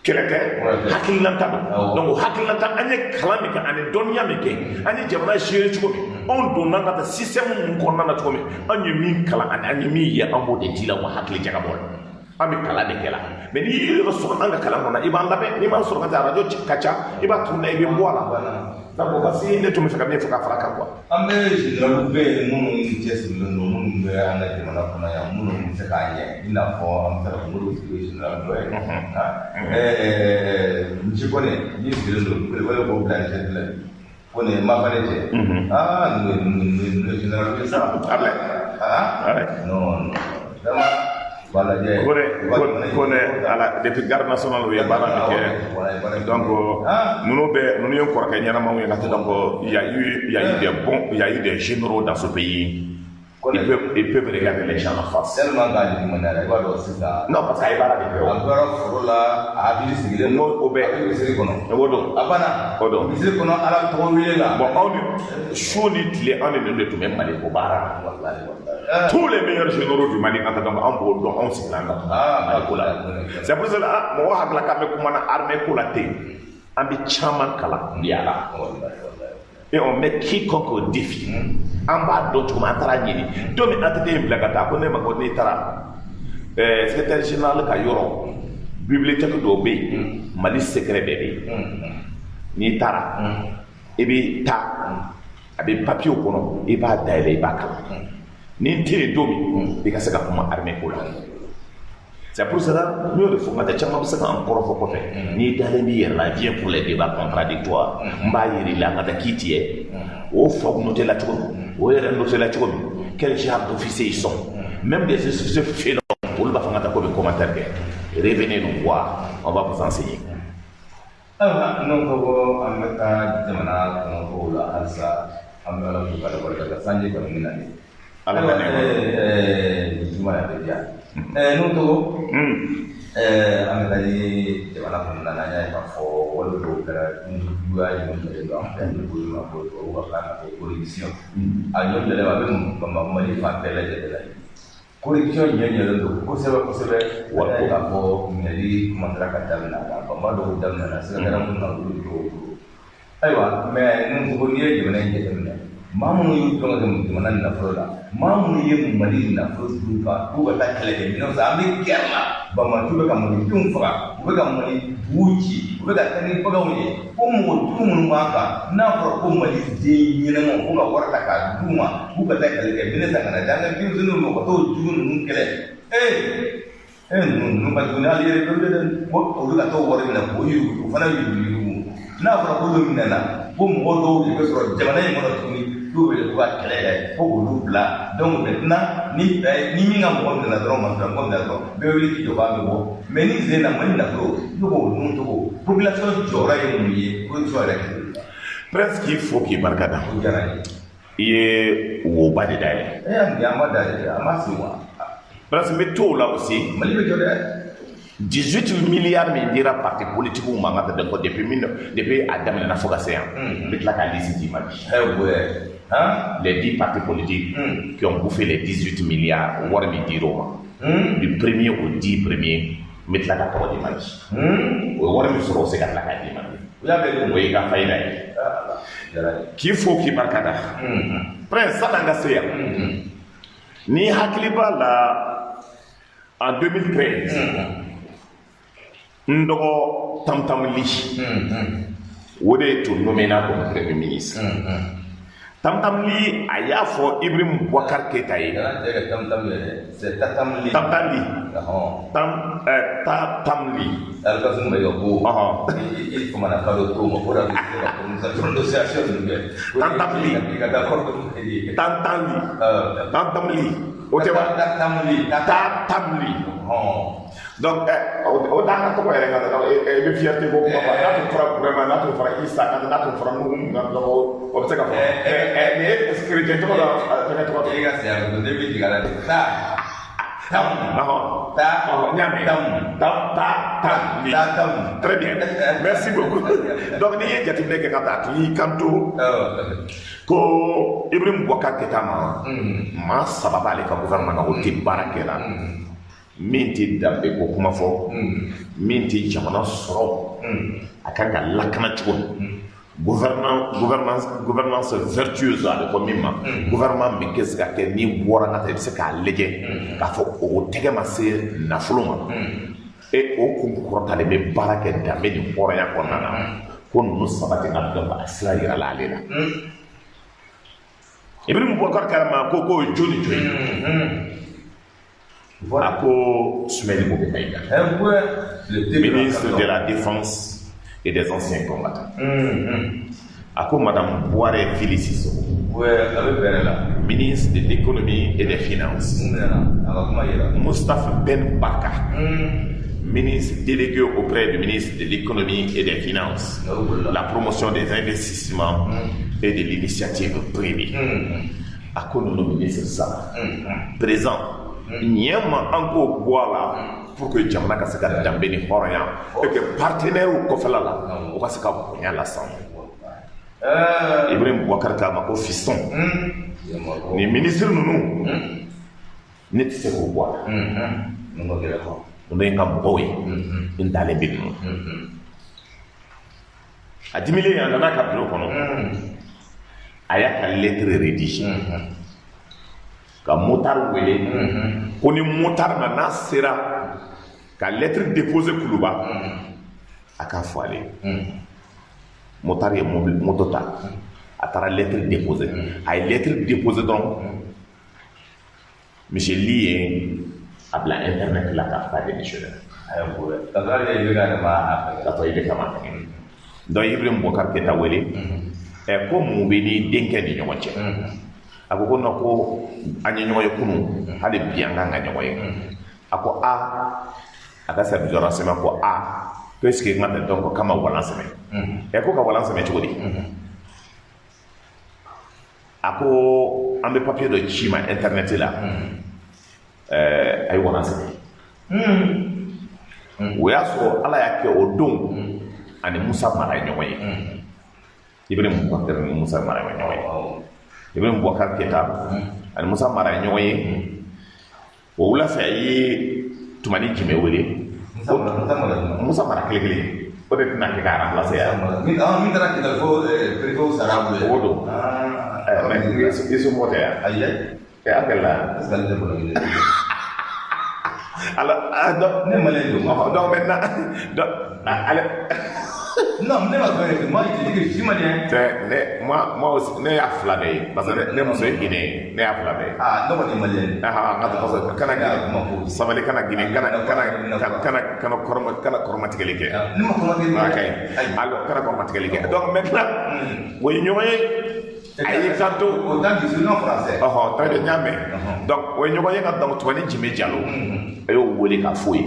kɛlɛ tɛ hakilina ta don donc hakilina ta an ye kalan min kɛ ani dɔnniya min kɛ an ye jamana gérer cogo min anw donna ka taa système mun kɔnɔna na cogo min an ye min kalan ani an ye min ye an b'o de di la wa hakili jagabɔ la an bɛ kalan de kɛ la mais n'i y'i yɛrɛ sɔrɔ an ka kalan kɔnɔ i b'an labɛn n'i m'an sɔrɔ ka taa radio ka ca i b'a tourner i bɛ bɔ a la d'accord parce que ne tun bɛ fɛ ka min fɔ ka fara kan quoi. an bɛ général bɛ yen minnu cɛsirilen don minnu bɛ an ka jamana kɔnɔ yan minnu bɛ se k'a ɲɛ i n'a fɔ an bɛ se ka fɔ minnu sigi général dɔ ye misi kɔni n'i sigilen don wele k'o bila ni cɛ dilan ko nin ma fane cɛ ninnu ye général bɛ sa non kone ala depuis garde nationale ye baara min kɛ donc ninnu ye kɔrɔkɛ ɲɛnamaw ye ka te donc il y a eu des généraux dans ce pays ils peuvent regarder les gens en face tellement k'a ɲuman i b'a dɔn sisan non parce que a ye baara de kɛ a bɔra foro la a hakili sigilen don o bɛ misiri kɔnɔ o don a banna o don misiri kɔnɔ ala tɔgɔ wele la bon anw ni su ni tile anw de tun bɛ mali ko baara tous les meilleurs généraux du Mali donc an b'o dɔn anw sigilen an ko la c'est pour cela mɔgɔ hakilila k'an bɛ kuma na armée ko la ten an bɛ caman kalan bi a la et on met quiconque au défi an b'a dɔn cogo min an taara ɲini don min an tɛ den bila ka taa ko ne ma ko n'i taara secrétaire général ka yɔrɔ bibliothèque dɔw bɛ yen Mali secret bɛɛ bɛ yen n'i taara i bɛ taa a bɛ papier kɔnɔ i b'a dayɛlɛ i b'a kalan ni tɛ yen don min i ka se ka kuma armée ko la c'est pour cela n y'o de fɔ nka tɛ caman bɛ se k'an kɔrɔfɔ kɔfɛ n'i dalen b'i yɛrɛ la viens pour les débats contradictoires n b'a yir'i la n ka taa k'i tigɛ o faw noté la cogo min o yɛrɛ noté la cogo min quel genre d'officiers ils sont même des officiers félons olu b'a fɔ n ka taa ko bɛ commentaire kɛ revenez nous voir on va vous enseigner. ayiwa n'o ko ko an bɛ taa jamana kɔnɔkow la halisa an bɛ ala fo k'ala barika sanji kɔni bɛ na de. ala ka ne juma yɛrɛ bɛ diya n'o to an bɛ taa ye jamana kɔnɔna na an y'a ye k'a fɔ wale dɔw kɛra juguya ɲɔgɔn don an fɛ yan ko ma ko tubabu ka kan ka fɔ corruption a ɲɔgɔn a bɛ Mali fan bɛɛ lajɛlen la corruption ɲɛɲɛlen don kosɛbɛ kosɛbɛ wala k'a fɔ minɛli kumantara ka daminɛ a banba dɔw daminɛna sira kɛra minnu na olu dɔw ayiwa mais n'o ko n'i ye jamana in jateminɛ maa minnu y'u tɔgɔ kɛ jamana nafolo la maa minnu ye Mali nafolo dun ka k'u ka taa kɛlɛ kɛ minɛnw san an bɛ gɛrɛ la Bamatu bɛ ka Malidenw faga u bɛ ka Mali bugu ci u bɛ ka taa ni baganw ye ko mɔgɔ duuru minnu b'an kan n'a fɔra ko Maliden ɲɛnamaw ko ka wari ta k'a d'u ma k'u ka taa kɛlɛ kɛ minɛn san ka na di an ka denmisɛnninw ma ka t'o jugu ninnu kɛlɛ ninnu ka jugu n'ale yɛrɛ dɔ ko olu ka t'o wari minɛ k'o yurugu o fana yurugu n'a fɔra ko dɔ minɛna ko mɔgɔ dɔw de bɛ sɔrɔ jamana in kɔnɔ tuguni dɔw bɛ k'u ka kɛlɛ yɛrɛ fo k'olu bila donc maintenant ni min ka mɔgɔ minɛna dɔrɔn ma sɔrɔ mɔgɔ minɛ dɔrɔn bɛɛ wuli k'i jɔ k'a bɛ bɔ mais ni sen na Mali nafolo ne k'o ninnu cogo population jɔyɔrɔ ye mun ye corruption yɛrɛ kɛlɛ presque il faut k'i barika da o diyara n ye i ye woba de dayɛlɛ an ma dayɛlɛ a ma se wa presque n bɛ to o la aussi Mali bɛ jɔ dɛ 18 milliards min dira parti politique ma ka taa depuis a daminɛna fo ka se yan n bɛ tila k'a liste d'i ma bi les 10 partis politiques qui ont bouffé les 18 milliards wari min dir'o ma du premier au 10 premier n bɛ tila ka tɔgɔ d'i ma bi o ye wari min sɔrɔ o se ka tila k'a d'i ma bi o ye ka fayida ye k'i fo k'i barika da prince san'an ka se yan ni hakili b'a la en 2013 n dɔgɔ Tamtam Ly o de tun nommena comme premier ministre Tamtam Ly a y'a fɔ Ibrahim Boubacar Keïta ye Tamtam Ly Alkasun bɛ ka ko il faut mana kalo to ma ko da prononciation ninnu bɛ Tamtam Ly o tɛ wa Tamtam Ly Donc, au dernier temps, il y a fierté beaucoup. N'a tu feras vraiment, n'a tu feras Issa, n'a tu feras nous, on sait qu'à faire. Mais est-ce que les gens ont Il y a un peu de début de la ta. Très bien. Merci beaucoup. Donc, il y a des gens qui kanto ko Ibrahim Boubacar Keïta ma sababa ale ka gouvernement o te barakela min tɛ danbe ko kuma fɔ min tɛ jamana sɔrɔ a kan ka lakana cogo gouvernance vertueuse ale ko min ma gouvernement min kɛ se ka kɛ ni bɔra ka taa i bɛ se k'a lajɛ k'a fɔ o tɛgɛ ma se nafolo ma o kun kɔrɔtalen bɛ baara kɛ danbe ni hɔrɔnya kɔnɔna na ko ninnu sabati ka dɔn a sira yirala ale la Ibrahim Boubacar Keïta ko joli voilà pour Soumaïla Bobé Maïga, ministre de la Défense et des Anciens Combattants. Ako Madame Boire Féliciso, ministre de l'Économie et des Finances. Moustapha Ben Baka, ministre délégué auprès du ministre de l'Économie et des Finances, la promotion des investissements et de l'initiative privée. Ako nous ministre ça, présent. Niama encore boire pour que jamana ka se ka dambe ni horoya et que partenaire ko fala la o ka se ka bonya la sang Ibrahim Boubacar Keïta ma ko fiston ni ministre nunu ne ti se ko boire ngo gele ko no ngam boy ndale big no adimile ya na ka bureau kono aya ka lettre rédigée ka motar wele ko ni motar na sera ka lettre déposée kuluba aka fale motar ye motota atara lettre déposée ay lettre déposée donc monsieur lié abla internet la ka fa démissionnaire ay bo ta dara ye ga ma afaka to ile kama do Ibrahim Boubacar Keïta wele e ko mu be ni denke ni ñoŋoce ako ko no ko anya ñoy kunu hade bianga nga ñoy ako aka service de renseignement ko qu'est-ce que ngata donc kama wala semaine e ko ka wala semaine chodi ako ambe papier de chima internet là ay wala semaine we aso ala yake odon ani Musa Mara ñoy Ibrahim Boubacar Musa Mara ñoy Ibrahim Boubacar Keïta ani Musa Mara ñoy o wula fɛ ye tumani jumɛn wele Musa Mara kele o de tɛna kɛ ka remplacer ya min taara Kidal fo préfet sara bolo o don mais i somɔgɔ tɛ ya ayi a kɛla alors ne malien don donc maintenant donc ale non ne ma connaître moi je dis que je suis malien moi aussi ne y'a fila bɛɛ ye parce que ne muso ye Guinée ne y'a fila bɛɛ ye ne kɔni ye malien kana sabali kana Guinée kana kɔrɔmatigɛli kɛ ne ma kɔrɔmatigɛli kɛ alors kana kɔrɔmatigɛli kɛ donc maintenant o ye ɲɔgɔn ye a y'i kanto au temps du surnom français très bien ɲa mɛn donc o ye ɲɔgɔn ye ka donc Tumani Jime Jallo a y'o wele k'a f'o ye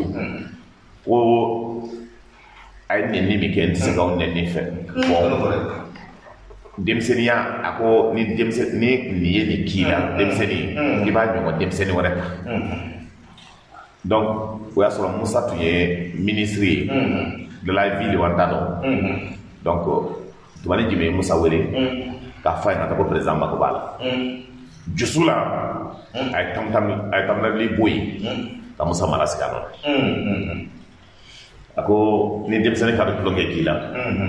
ko a ye nɛni min kɛ n tɛ se k'aw nɛni fɛ bon denmisɛnninya a ko ni nin ye nin k'i la denmisɛnnin i b'a ɲɔgɔn denmisɛnnin wɛrɛ ta donc o y'a sɔrɔ Musa tun ye ministre ye de la ville wa n t'a dɔn donc Tumani Jime ye Musa wele k'a f'a ɲɛna ko président Mago b'a la jusu la a ye tamtabili bɔ yen ka Musa Mara sigi a nɔ a ko ni denmisɛnnin ka bɛ tulonkɛ k'i la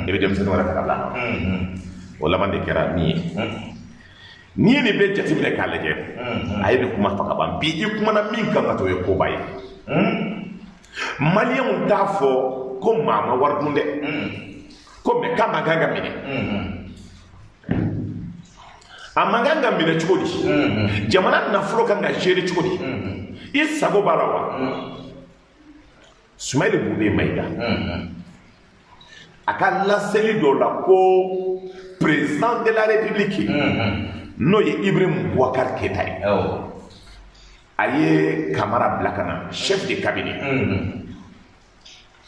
i bɛ denmisɛnnin wɛrɛ ta ka bila a nɔ o laban de kɛra min ye n'i ye nin bɛɛ jateminɛ k'a lajɛ a ye nin kuma fɔ ka ban bi i kumana min kan ka to ye koba ye maliyɛnw t'a fɔ ko maa ma wari dun dɛ ko mɛ k'a man kan ka minɛ a man kan ka minɛ cogo di jamana nafolo kan ka gérer cogo di i sago b'a la wa Soumaïla Bobé Maïga a ka laseli dɔ la ko président de la république n'o ye Ibrahim Boubacar Keïta ye a ye Kamara bila ka na chef de cabinet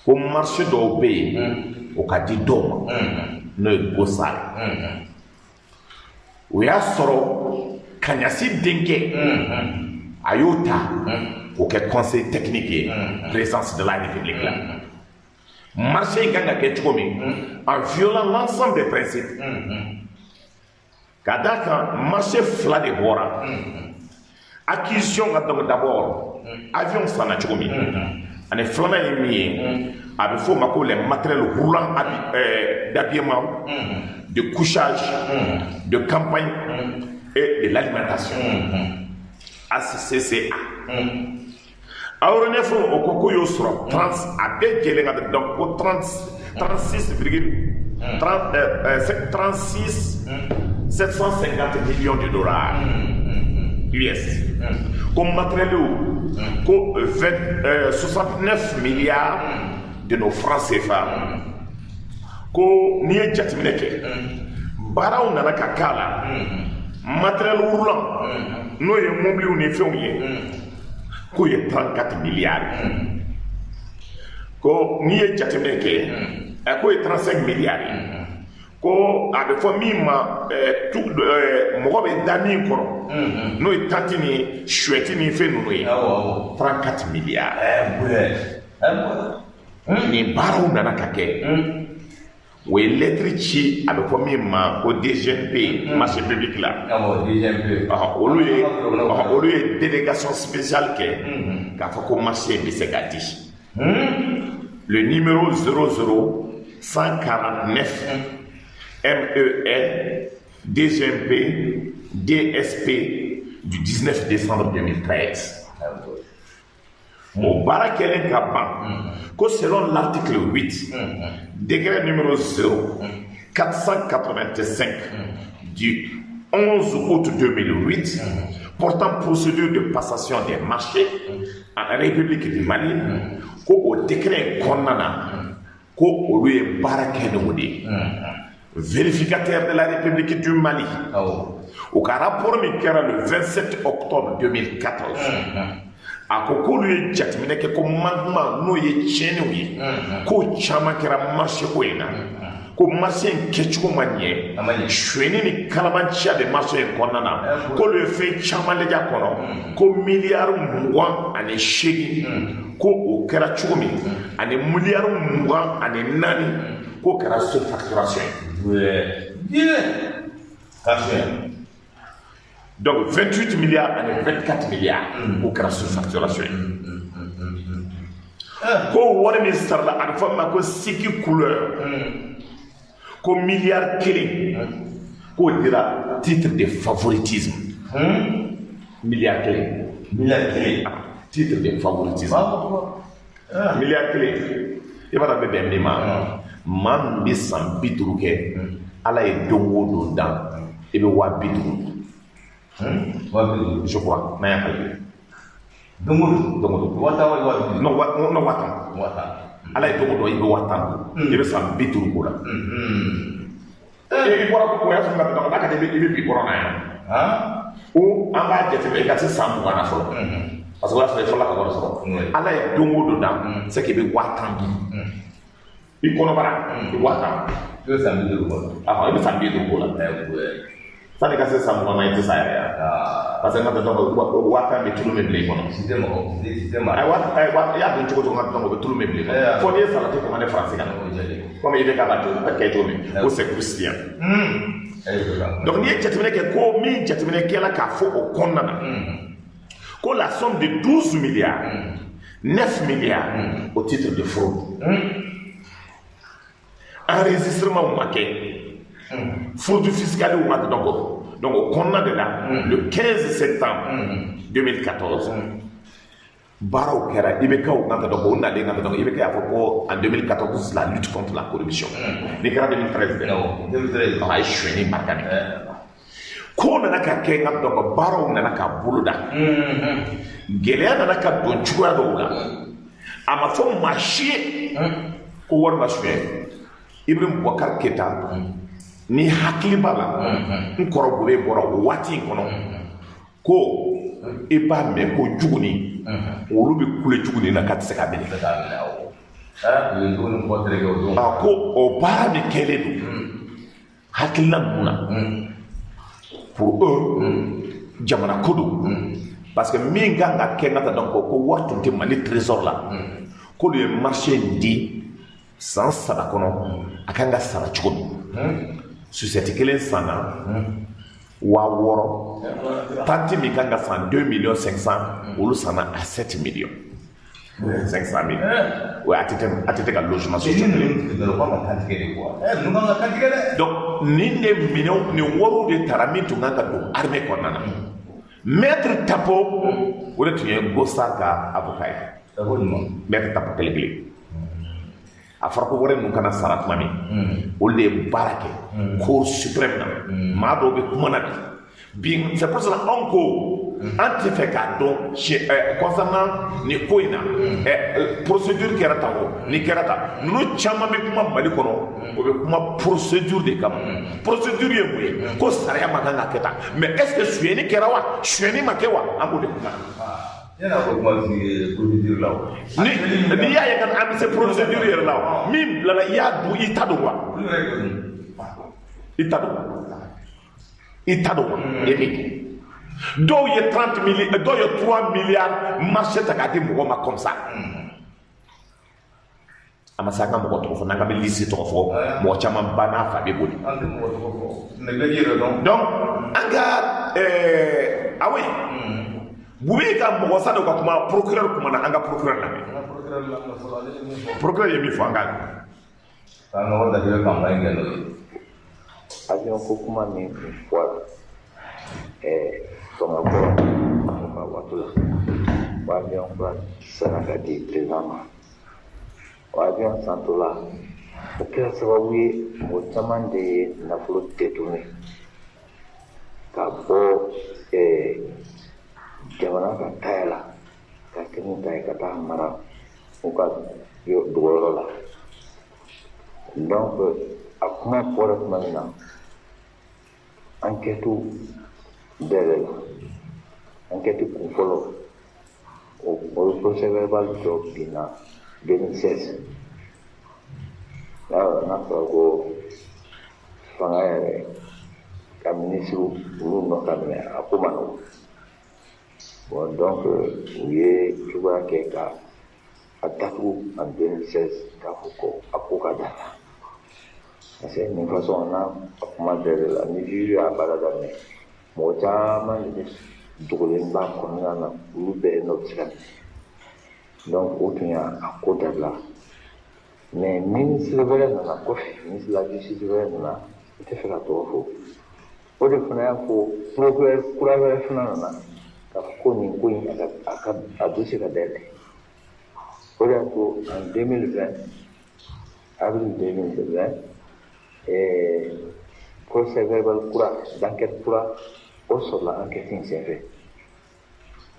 ko marché dɔw bɛ yen o ka di dɔw ma n'o ye Gosal o y'a sɔrɔ Kaɲasi denkɛ a y'o ta k'o kɛ conseil technique ye présidence de la République la marché in kan ka kɛ cogo min en violant l'ensemble des principes ka d'a kan marché fila de bɔra acquisition ka donc d'abord avion sanna cogo min ani filanan ye min ye a bɛ f'o ma ko les matériels roulants d'habillement de couchage de campagne et de l'alimentation ACCA awro ne fo o ko yo sɔrɔ 30 a bɛɛ jɛlen ka donc ko 36 750 millions de dollars US comme matériel ko 69 milliards de nos francs CFA ko ni ye jateminɛ kɛ baaraw nana ka k'a la matériel roulant n'o ye mobiliw ni fɛnw ye ko ye 34 milliards ko ni ye jateminɛ kɛ ko ye 35 milliards ko a bɛ fɔ min ma mɔgɔ bɛ da min kɔrɔ n'o ye tanti ni suwɛti ni fɛn ninnu ye 34 milliards nin baaraw nana ka kɛ o ye lettre ci a bɛ fɔ min ma ko DGMP marché public la olu ye délégation spéciale kɛ k'a fɔ ko marché bɛ se ka di le numéro 00149 MEL DGMP DSP du 19 décembre 2013 au baara kɛlen ka ban ko selon l'article 8 décret numéro 0485 du 11 août 2008 portant procédure de passation des marchés en République du Mali ko o décret kɔnɔna na ko olu ye baara kɛ n'o de vérificateur de la République du Mali au ka rapport min kɛra le 27 octobre 2014 a ko k'olu ye jateminɛ kɛ ko manquement n'o ye tiɲɛniw ye k'o caman kɛra marché ko in na ko marché in kɛcogo ma ɲɛ suɲɛni ni kalabanciya de marché in kɔnɔna na k'olu ye fɛn caman lajɛ a kɔnɔ ko miliyari 28 ko o kɛra cogo min ani miliyari 24 k'o kɛra surfacturation ye donc 28 milliards et 24 milliards au kɛra surfacturation ko wari min sarala a bɛ fɔ ma ko siki couleur ko milliard kelen k'o dira titre de favoritisme milliard kelen titre de favoritisme milliard kelen i b'a dɔn bɛ bɛn min ma maa min bɛ san 50 kɛ ala ye don o don dan i bɛ 50 je crois n'a y'a calculé dongo no watan ala ye dogo dɔ i bɛ 50 i bɛ san 50 ko la i bɔra ko ya fana dɔn n'a ka di i bɛ bi kɔrɔ na yan o an b'a jateminɛ i ka se san 20 na fɔlɔ parce que o y'a sɔrɔ i fɔlɔ ka wari sɔrɔ ala ye dongo don dan c'est que i bɛ 50 i kɔnɔbara i 50 i bɛ san 50 ko la i bɛ san 50 ko la sani ka se san 20 na i tɛ sa yɛrɛ yan parce que n ka dɔn ko 50 bɛ tulu min bila i kɔnɔ i y'a dɔn cogo cogo n ka dɔn o bɛ tulu min bila i kɔnɔ fɔ n'i ye salati commandé faransi kan comme i bɛ k'a ka kɛ cogo min ko c'est croustillant donc n'i ye jateminɛ kɛ ko min jateminɛ kɛla k'a fɔ o kɔnɔna na ko la somme de 12 milliards 9 milliards au titre de fraude enregistrement ma kɛ fraude fiscale ou donc au kɔnɔna de la le 15 septembre 2014 baaraw kɛra i bɛ kɛ o kan ka dɔn o nalen kan ka dɔn i bɛ kɛ a fɔ ko en 2014 la lutte contre la corruption n'i kɛra 2013 a ye suɲɛni barika de ko nana ka kɛ ka dɔn baaraw nana ka boloda gɛlɛya nana ka don cogoya dɔw la a ma fɔ maa si ye ko wari ma suɲɛ Ibrahim Boubacar Keita ni hakili b'a la n kɔrɔbɔrɔ bɔra o waati in kɔnɔ ko i b'a mɛn ko juguni olu bɛ kule juguni na k'a tɛ se ka minɛ ko o baara min kɛlen don hakilina ninnu na pour eux jamana ko don parce que min kan ka kɛ n ka taa dɔn ko wari tun tɛ Mali trésor la k'olu ye marché di san 3 kɔnɔ a kan ka sara cogo min société kelen san na 600 tanti min kan ka san 2,5 millions olu san na à 7 millions 500,000 ouais a tɛ ka logement social donc ni de minɛnw ni wariw de taara min tun kan ka don armée kɔnɔna na maître Tapo o de tun ye Gossard ka avocat ye maître Tapo kelen a fɔra ko wari ninnu kana sara tuma min olu de ye baara kɛ cour suprême na maa dɔw bɛ kuma na bi c'est pour cela anw ko an tɛ fɛ k'a dɔn concernant nin ko in na procédure kɛra tan o ni kɛra tan ninnu caman bɛ kuma Mali kɔnɔ o bɛ kuma procédure de kama procédure ye mun ye ko sariya ma kan ka kɛ tan mais est ce que suyɛni kɛra wa suyɛni ma kɛ wa an b'o de kuma ni y'a ye ka an bɛ se procédure yɛrɛ la min bilala i y'a dun i ta don wa i ta don wa e min dɔw ye 30 millions dɔw ye 3 milliards marché ta k'a di mɔgɔ ma comme ça a ma se an ka mɔgɔ tɔgɔ fɔ n'an ka bɛ liste tɔgɔ fɔ mɔgɔ caman ba n'a fa bɛ boli donc an ka awi Bubi ka mɔgɔ sa dɔ ka kuma procureur kuma na an ka procureur lamɛn procureur ye min fɔ an ka avion ko kuma min fɔra Bamakɔ ka waati la o avion kura sera ka di président ma o avion santɔla o kɛra sababu ye mɔgɔ caman de ye nafolo détourné ka bɔ jamana ka taaya la ka kɛ n'u ta ye ka taa mara u ka dogoyɔrɔ la donc a kuma fɔra tuma min na enquête dayɛlɛ la enquête kun fɔlɔ o procès verbal dɔ binna 2016 n'a fɔra ko fanga yɛrɛ ka ministre olu nɔ ka minɛ a ko ma nɔgɔn bon donc u ye cogoya kɛ ka a datugu en 2016 k'a fɔ ko a ko ka dafa parce que nin façon na a kuma dayɛlɛ la ni juge y'a baara daminɛ mɔgɔ caman de dogolen b'a kɔnɔna na olu bɛɛ n'o tɛ se ka minɛ donc o tun y'a ko dabila mais ministre wɛrɛ nana kɔfɛ ministre de la justice wɛrɛ nana n tɛ fɛ ka tɔgɔ fɔ o de fana y'a fɔ procureur kura wɛrɛ fana nana k'a fɔ ko nin ko in a dossier ka dayɛlɛ o de y'a to en 2020 avril 2020 procès verbal kura d'enquête kura o sɔrɔla enquête in senfɛ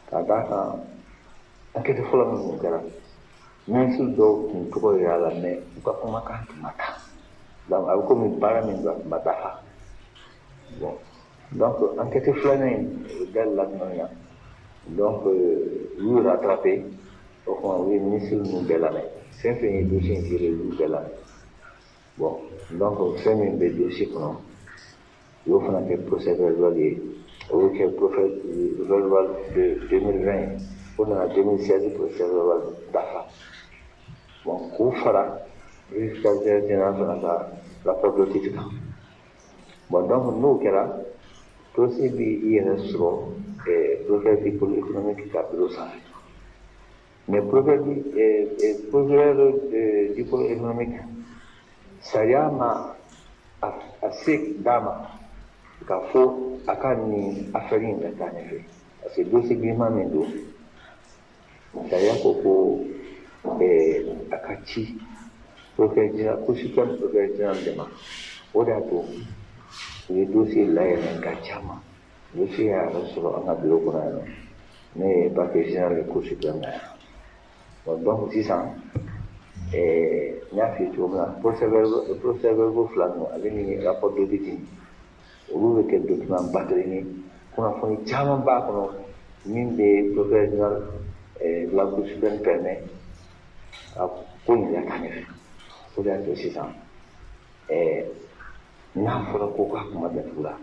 ka d'a kan enquête fɔlɔ min kɛra ministre dɔw tun tɔgɔ yera la mais u ka kumakan tun ma taa donc a bɛ komi baara min don a tun ma dafa bon donc enquête filanan in o dayɛlɛla tuma min na donc u y'u rattrapé o kuma u ye ministre ninnu bɛɛ lamɛn fɛn fɛn ye dossier in géré u y'u bɛɛ lamɛn bon donc fɛn min bɛ dossier kɔnɔ u y'o fana kɛ procès verbal ye o y'o kɛ procès verbal de 2020 o nana 2016 procès verbal dafa bon k'o fara vérificateur général fana ka rapport d'audit kan bon donc n'o kɛra dossier bɛ i yɛrɛ sɔrɔ procureur du pôle économique ka bureau sanfɛ mais procureur du pôle économique sariya ma a se d'a ma k'a fɔ a ka nin affaire in bɛ taa ɲɛfɛ parce que dossier giriman min don sariya ko ko a ka ci procureur suprême procureur général de ma o de y'a to u ye dossier layɛlɛn ka caman dossier y'a yɛrɛ sɔrɔ an ka bureau kɔnɔ yan nɔ ne ye parquet général de cour suprême na yan bon donc sisan n y'a f'i ye cogo min na procès verbal fila ninnu ale ni rapport d'audit olu bɛ kɛ document ba kelen ye kunnafoni caman b'a kɔnɔ min bɛ procureur général de la cour suprême permet ko nin y'a taa ɲɛfɛ o de y'a to sisan n'a fɔra ko k'a kuma datugula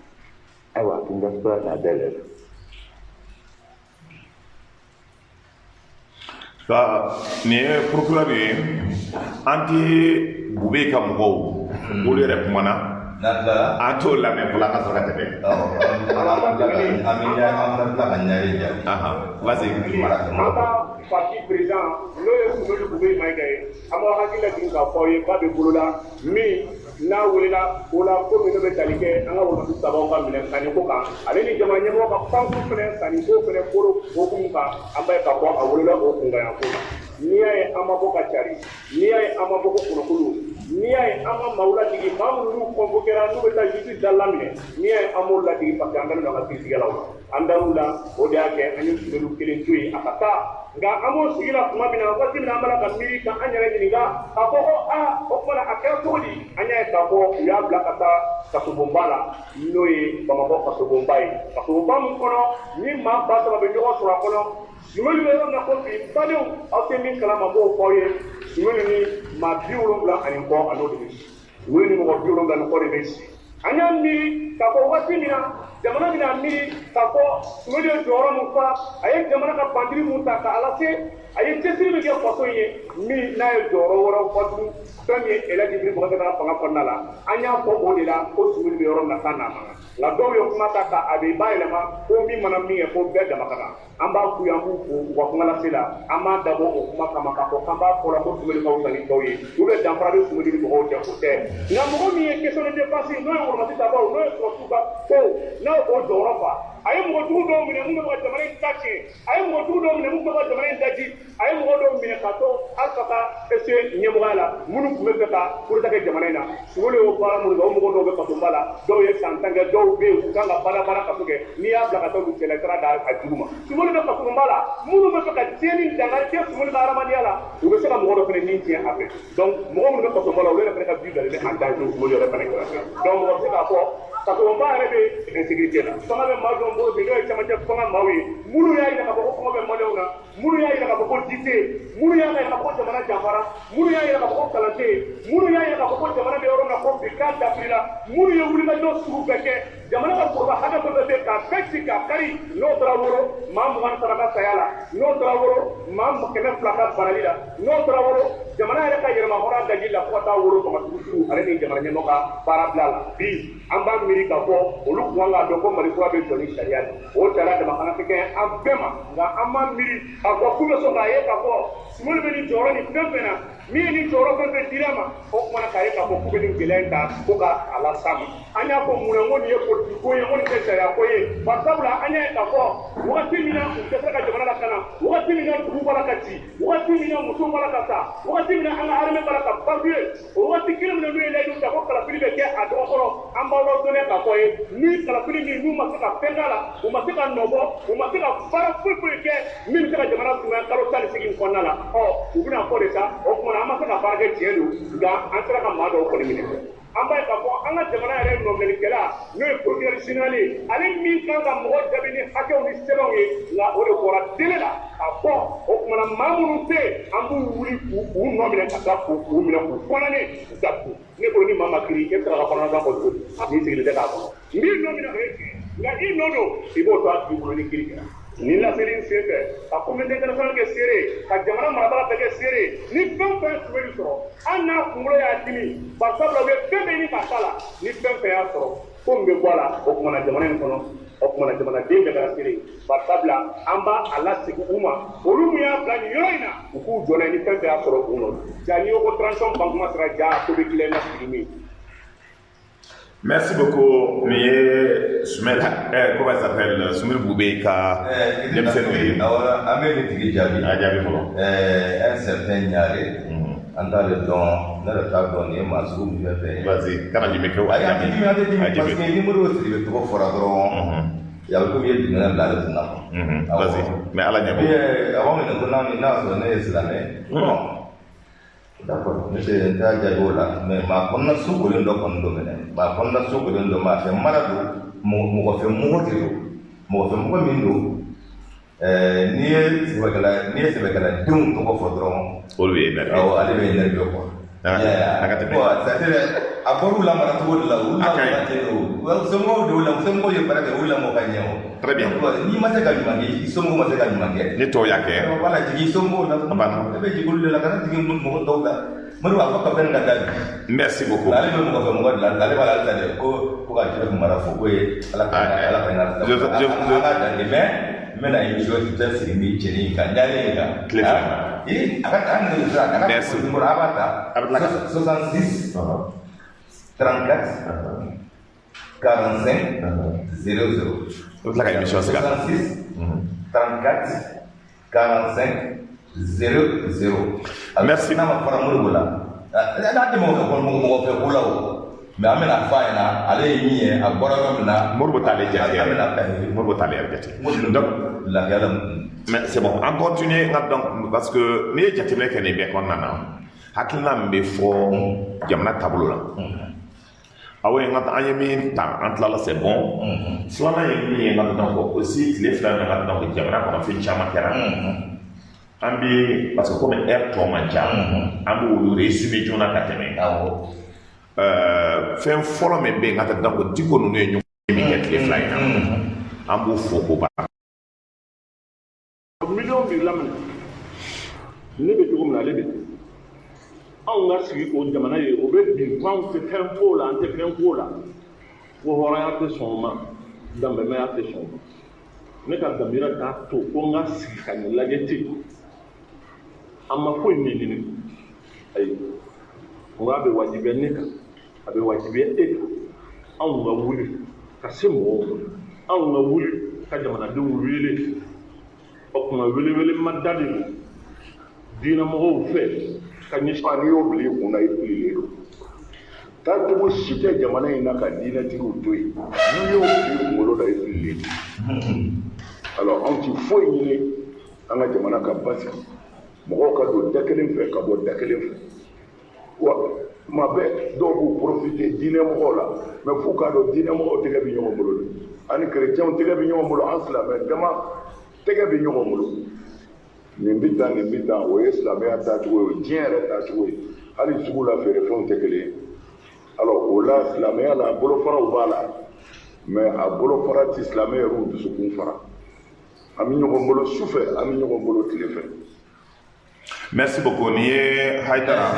ayiwa tun datugula n'a dayɛlɛ nin ye procureur ye an tɛ Bube ka mɔgɔw olu yɛrɛ kumana an t'o lamɛn fɔlɔ an ka sɔrɔ ka tɛmɛ. an bɛ tila ka ɲari jaabi. Vas-y. an ka parti président n'o ye Sumaworo Bube Mayiga ye an b'a hakili lajigin k'a fɔ aw ye k'a bɛ bolola min n'a welela o la ko min bɛ tali kɛ an ka wolofi sabaw ka minɛ sanni ko kan ale ni jamana ɲɛmɔgɔ ka panku fɛnɛ sanni ko fɛnɛ koro hokumu kan an b'a ye k'a fɔ a welela o kunkanyan ko la n'i y'a ye an ma bɔ ka cari n'i y'a ye an ma bɔ ko kɔnɔkulu n'i y'a ye an ma maaw ladigi maa minnu convoquera n'u bɛ taa justice da laminɛ n'i y'a ye an m'o ladigi parce que an dalen don an ka kiiritigɛlaw la an dar'u la o de y'a kɛ an ye Sumaworo kelen to yen a ka taa nka an m'o sigi la tuma min na waati min na an b'a la ka miiri ka an yɛrɛ ɲininka k'a fɔ ko o kumana a kɛra cogo di an y'a ye k'a fɔ u y'a bila ka taa kasobonba la n'o ye Bamakɔ kasobonba ye kasobonba min kɔnɔ ni maa 3000 bɛ ɲɔgɔn sɔrɔ a kɔnɔ Sumaworo bɛ yɔrɔ min na ko bi badenw aw tɛ min kalama n b'o fɔ aw ye Sumaworo ni maa 70 ani kɔ a n'o de bɛ si Sumaworo ni mɔgɔ 70 ani kɔ de bɛ si an y'a miiri k'a fɔ waati min na jamana bɛna miiri k'a fɔ Sumaworo ye jɔyɔrɔ min fa a ye jamana ka bandiri min ta k'a lase a ye cɛsiri min kɛ faso ye min n'a ye jɔyɔrɔ wɛrɛw fɔ tugun fɛn min ye Elhadji Boubacar Keïta fanga kɔnɔna la an y'a fɔ o de la ko Sumaworo bɛ yɔrɔ min na k'a n'a maga nka dɔw ye kuma ta k'a bɛ bayɛlɛma ko min mana min ye ko bɛɛ dama ka kan an b'a f'u ye an b'u fo u ka kuma lase la an b'a dabɔ o kuma kama k'a fɔ k'an b'a fɔ la ko Sumaworo ka wusa ni tɔw ye u bɛ danfara bɛ Sumaworo ni mɔgɔw cɛ o tɛ nka mɔgɔ min ye question de dépense n'o ye Wolomassi Tabaw n'o ye Sɔrɔsiw ka ko n'a o jɔyɔrɔ fa a ye mɔgɔ jugu dɔw minɛ mun bɛ ka jamana in ta tiɲɛ a ye mɔgɔ jugu dɔw minɛ mun bɛ ka jamana in daji a ye mɔgɔ dɔw minɛ k'a to hali ka taa ese ɲɛmɔgɔya la minnu tun bɛ fɛ ka kuruta kɛ jamana in na Sumaworo y'o baara minnu kɛ o mɔgɔ dɔw bɛ kasoba la dɔw ye san 10 kɛ dɔw bɛ yen u kan ka baara kaso kɛ n'i y'a bila ka taa olu cɛla i taara da a jugu ma Sumaworo bɛ kasoba la minnu bɛ fɛ ka tiɲɛni dankari kɛ Sumaworo ka hadamadenya la u bɛ se ka mɔgɔ dɔ fana ni tiɲɛ a fɛ donc mɔgɔ minnu bɛ kasoba la olu yɛrɛ fana ka vie bɛɛ bɛ en danger Sumaworo yɛrɛ fana kɛrɛfɛ donc mɔgɔ bɛ se k'a fɔ kasoba yɛrɛ bɛ insécurité la fanga bɛ maa dɔw bolo bi n'o ye camancɛ fanga maaw ye minnu y'a jira k'a fɔ ko fanga bɛ maliyɛnw na minnu y'a jira k'a fɔ ko di tɛ yen minnu y'a jira k'a fɔ ko jamana janfara minnu y'a jira k'a fɔ ko kalan tɛ yen minnu y'a jira k'a fɔ ko jamana bɛ yɔrɔ min na ko bi k'a dafiri la minnu ye wulikajɔ sugu bɛɛ kɛ jamana ka foroba hakɛ fɛn fɛn bɛ yen k'a bɛɛ ci k'a kari n'o taara woro maa 23 ka saya la n'o taara woro maa 200 ka banali la n'o taara woro jamana yɛrɛ ka yɛlɛma hɔrɔn daji la fo ka taa woro famatigiw ale ni jamana ɲɛmɔgɔ ka baara bila la bi an b'a miiri k'a fɔ olu kun kan k'a dɔn ko Mali kura bɛ jɔ ni sariya de o sariya dama fana tɛ kɛ an bɛɛ ma nka an b'a miiri k'a fɔ k'u bɛ sɔn k'a ye k'a fɔ Sumaworo bɛ nin jɔyɔrɔ nin fɛn fɛn na min ye nin jɔyɔrɔ fɛn fɛn dir'a ma o kumana k'a ye k'a fɔ k'u bɛ nin gɛlɛya in ta ko ka a las'a ma an y'a fɔ mun na ko nin ye politique ko ye ko nin tɛ sariya ko ye bari sabula an y'a ye k'a fɔ wagati min na u tɛ se ka jamana lakana wagati min na dugu bɔra ka ci wagati min na musow bɔra ka sa wagati min na an ka armée bɔra ka bafoué o wagati kelen min na n'u ye layidu ta ko kalafili bɛ kɛ a tɔgɔ kɔrɔ an b'aw ladɔnniya k'a fɔ ye ni kalafili min n'u ma se ka fɛn k'a la u ma se ka nɔbɔ u ma se ka baara foyi foyi kɛ min bɛ se ka jamana sumaya kalo 18 kɔnɔna la u bɛna fɔ de sa o kumana an ma se ka baara kɛ tiɲɛ don nka an sera ka maa dɔw kɔni minɛ an b'a ye k'a fɔ an ka jamana yɛrɛ nɔbɛlikɛla n'o ye procureur général ye ale min kan ka mɔgɔ jaabi ni hakɛw ni sɛbɛnw ye nka o de bɔra télé la k'a fɔ o kumana maa minnu tɛ yen an b'u wuli k'u nɔ minɛ ka taa k'u minɛ k'u kɔnɔne k'u datugu ne ko ni maa ma kiiri e bɛ se ka kɔnɔna fɔ cogo di n'i sigilen tɛ k'a kɔnɔ n b'i nɔ minɛ o ye tiɲɛ nka i nɔ don i b'o to a tigi bolo ni kiiri kɛra ni laseli in sen fɛ ka communauté internationale kɛ seere ka jamana marabaa bɛɛ kɛ seere ni fɛn fɛn Sumaworo sɔrɔ an n'a kunkolo y'a dimi bari sabula u bɛ fɛn bɛɛ ɲini k'a k'a la ni fɛn fɛn y'a sɔrɔ ko min bɛ bɔ a la o kumana jamana in kɔnɔ o kumana jamanaden bɛɛ kɛra seere bari sabula an b'a a lasegin u ma olu min y'a bila nin yɔrɔ in na u k'u jɔ n'a ye ni fɛn fɛn y'a sɔrɔ u nɔ ja n'i ko transition bankuma sera ja ko bɛ dilan na sigi min. Merci beaucoup. Mais comment ça s'appelle? Sumaworo Bube ka denmisɛnninw ye. An bɛ nin tigi jaabi. A jaabi fɔlɔ. Un certain Ɲare. An t'ale dɔn ne yɛrɛ t'a dɔn nin ye maa sugu min bɛ fɛ. Vas-y kana dimi kɛ. Ayi an tɛ dimi parce que ni Modibo Sidibe tɔgɔ fɔra dɔrɔn. Yabe komi i ye dingɛ bila ale kunna. Vas-y mais ala ɲɛ bɔ. Avant min ko n'a sɔrɔ ne ye silamɛ. Bon. D'accord, ne tɛ taa jaabi o la mais maa kɔnɔna sogolen dɔ kɔni don mɛnɛ maa kɔnɔna sogolen dɔ maa fɛ mara don mɔgɔ fɛ mɔgɔ de don mɔgɔ fɛ mɔgɔ min don n'i ye sɛbɛkɛla denw tɔgɔ fɔ dɔrɔn olu ye énervé ale bɛ énervé quoi c'est-à-dire a bɔr'u lamara cogo de la u lamara ten o somɔgɔw de y'u lamɔ somɔgɔw ye baara kɛ u lamɔ ka ɲɛ o très bien n'i ma se ka ɲuman kɛ i somɔgɔw ma se ka ɲuman kɛ ni tɔw y'a kɛ voilà jigin i somɔgɔw la e bɛ jigin olu de la kana jigin mɔgɔ tɔw la Mori b'a fɔ ka fɛn ka da merci beaucoup ale bɛ mɔgɔ fɛ mɔgɔ de la ale b'a la dɛ ko ka jɛgɛ mara fo ko ye ala ka da mais n bɛna émission tɛ sigi ni cɛnin kan ɲalen kan tile fila a ka taa nɛgɛ sira a ka numéro a b'a ta 66 34 45 00 o tila ka émission sigi 66 34 45 00 merci n'a ma fara Moribo la n'a tɛ mɔgɔ fɛ ko la o mais an bɛna f'a ɲɛna ale ye min ye a bɔra yɔrɔ min na Moribo t'ale jate Moribo t'ale yɛrɛ jate donc lafiya la mais c'est bon on continue nga donc parce que n'i ye jateminɛ kɛ nin bɛɛ kɔnɔna na hakilina min bɛ fɔ jamana taabolo la awo ye nga an ye min ta an tilala c'est bon filanan ye min ye nga donc aussi tile fila min nga donc jamana kɔnɔ fɛn caman kɛra an bi parce que comme air tɔ man ca an bɛ olu résumé joona ka tɛmɛ fɛn fɔlɔ min bɛ yen ka taa donc Diko ninnu ye ɲɔgɔn min kɛ tile fila in na an b'o fɔ ko baara million b'i lamɛn ne bɛ cogo min na ale bɛ anw ka sigi o jamana ye o bɛ bin anw tɛ fɛn f'o la an tɛ fɛn f'o la ko hɔrɔnya tɛ sɔn o ma danbɛmɛya tɛ sɔn o ma ne ka damira k'a to ko n ka sigi ka nin lajɛ ten an ma foyi ɲɛɲini ayi n k'a bɛ wajibiya ne kan a bɛ wajibiya e kan anw ka wuli ka se mɔgɔw ma anw ka wuli ka jamanadenw wele o tuma wele ma da de don diinɛmɔgɔw fɛ ka ɲɛsin n'i y'o bila i kun na i fililen don taacogo si tɛ jamana in na ka diinɛtigiw to yen n'i y'o bila i kunkolo la i fililen don alors anw ti foyi ɲini an ka jamana ka basigi mɔgɔw ka don da kelen fɛ ka bɔ da kelen fɛ wa tuma bɛɛ dɔw b'u profiter diinɛmɔgɔw la mais f'u k'a dɔn diinɛmɔgɔw tɛgɛ bɛ ɲɔgɔn bolo de ani kerecɛnw tɛgɛ bɛ ɲɔgɔn bolo an silamɛ dama tɛgɛ bɛ ɲɔgɔn bolo nin bɛ tan o ye silamɛya taacogo ye o diɲɛ yɛrɛ taacogo ye hali sugu la feerefɛnw tɛ kelen ye alors o la silamɛya la bolofaraw b'a la mais a bolofara tɛ silamɛ yɛrɛw dusukun fara an bɛ ɲɔgɔn bolo su fɛ an bɛ ɲɔgɔn bolo tile fɛ. merci beaucoup ni ye Haidara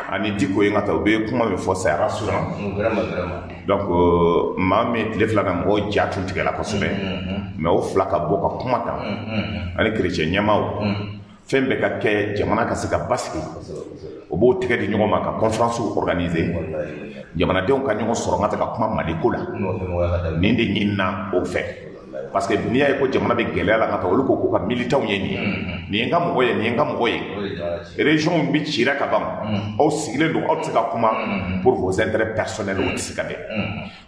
ani Diko ye nga ta u bɛ kuma min fɔ c'est rassurant donc maa min tile fila na mɔgɔw ja tun tigɛla kosɛbɛ mais o fila ka bɔ ka kuma kan ani kerecɛn ɲɛmaaw fɛn bɛɛ ka kɛ jamana ka se ka basigi o b'o tɛgɛ di ɲɔgɔn ma ka conférence organiser jamanadenw ka ɲɔgɔn sɔrɔ n ka ta ka kuma Mali ko la nin de ɲinina o fɛ parce que n'i y'a ye ko jamana bɛ gɛlɛya la ka taa olu ko k'u ka militants ye nin ye nin ye n ka mɔgɔ ye nin ye n ka mɔgɔ ye région bi cira ka ban aw sigilen don aw tɛ se ka kuma pour vos intérêts personnels o tɛ se ka kɛ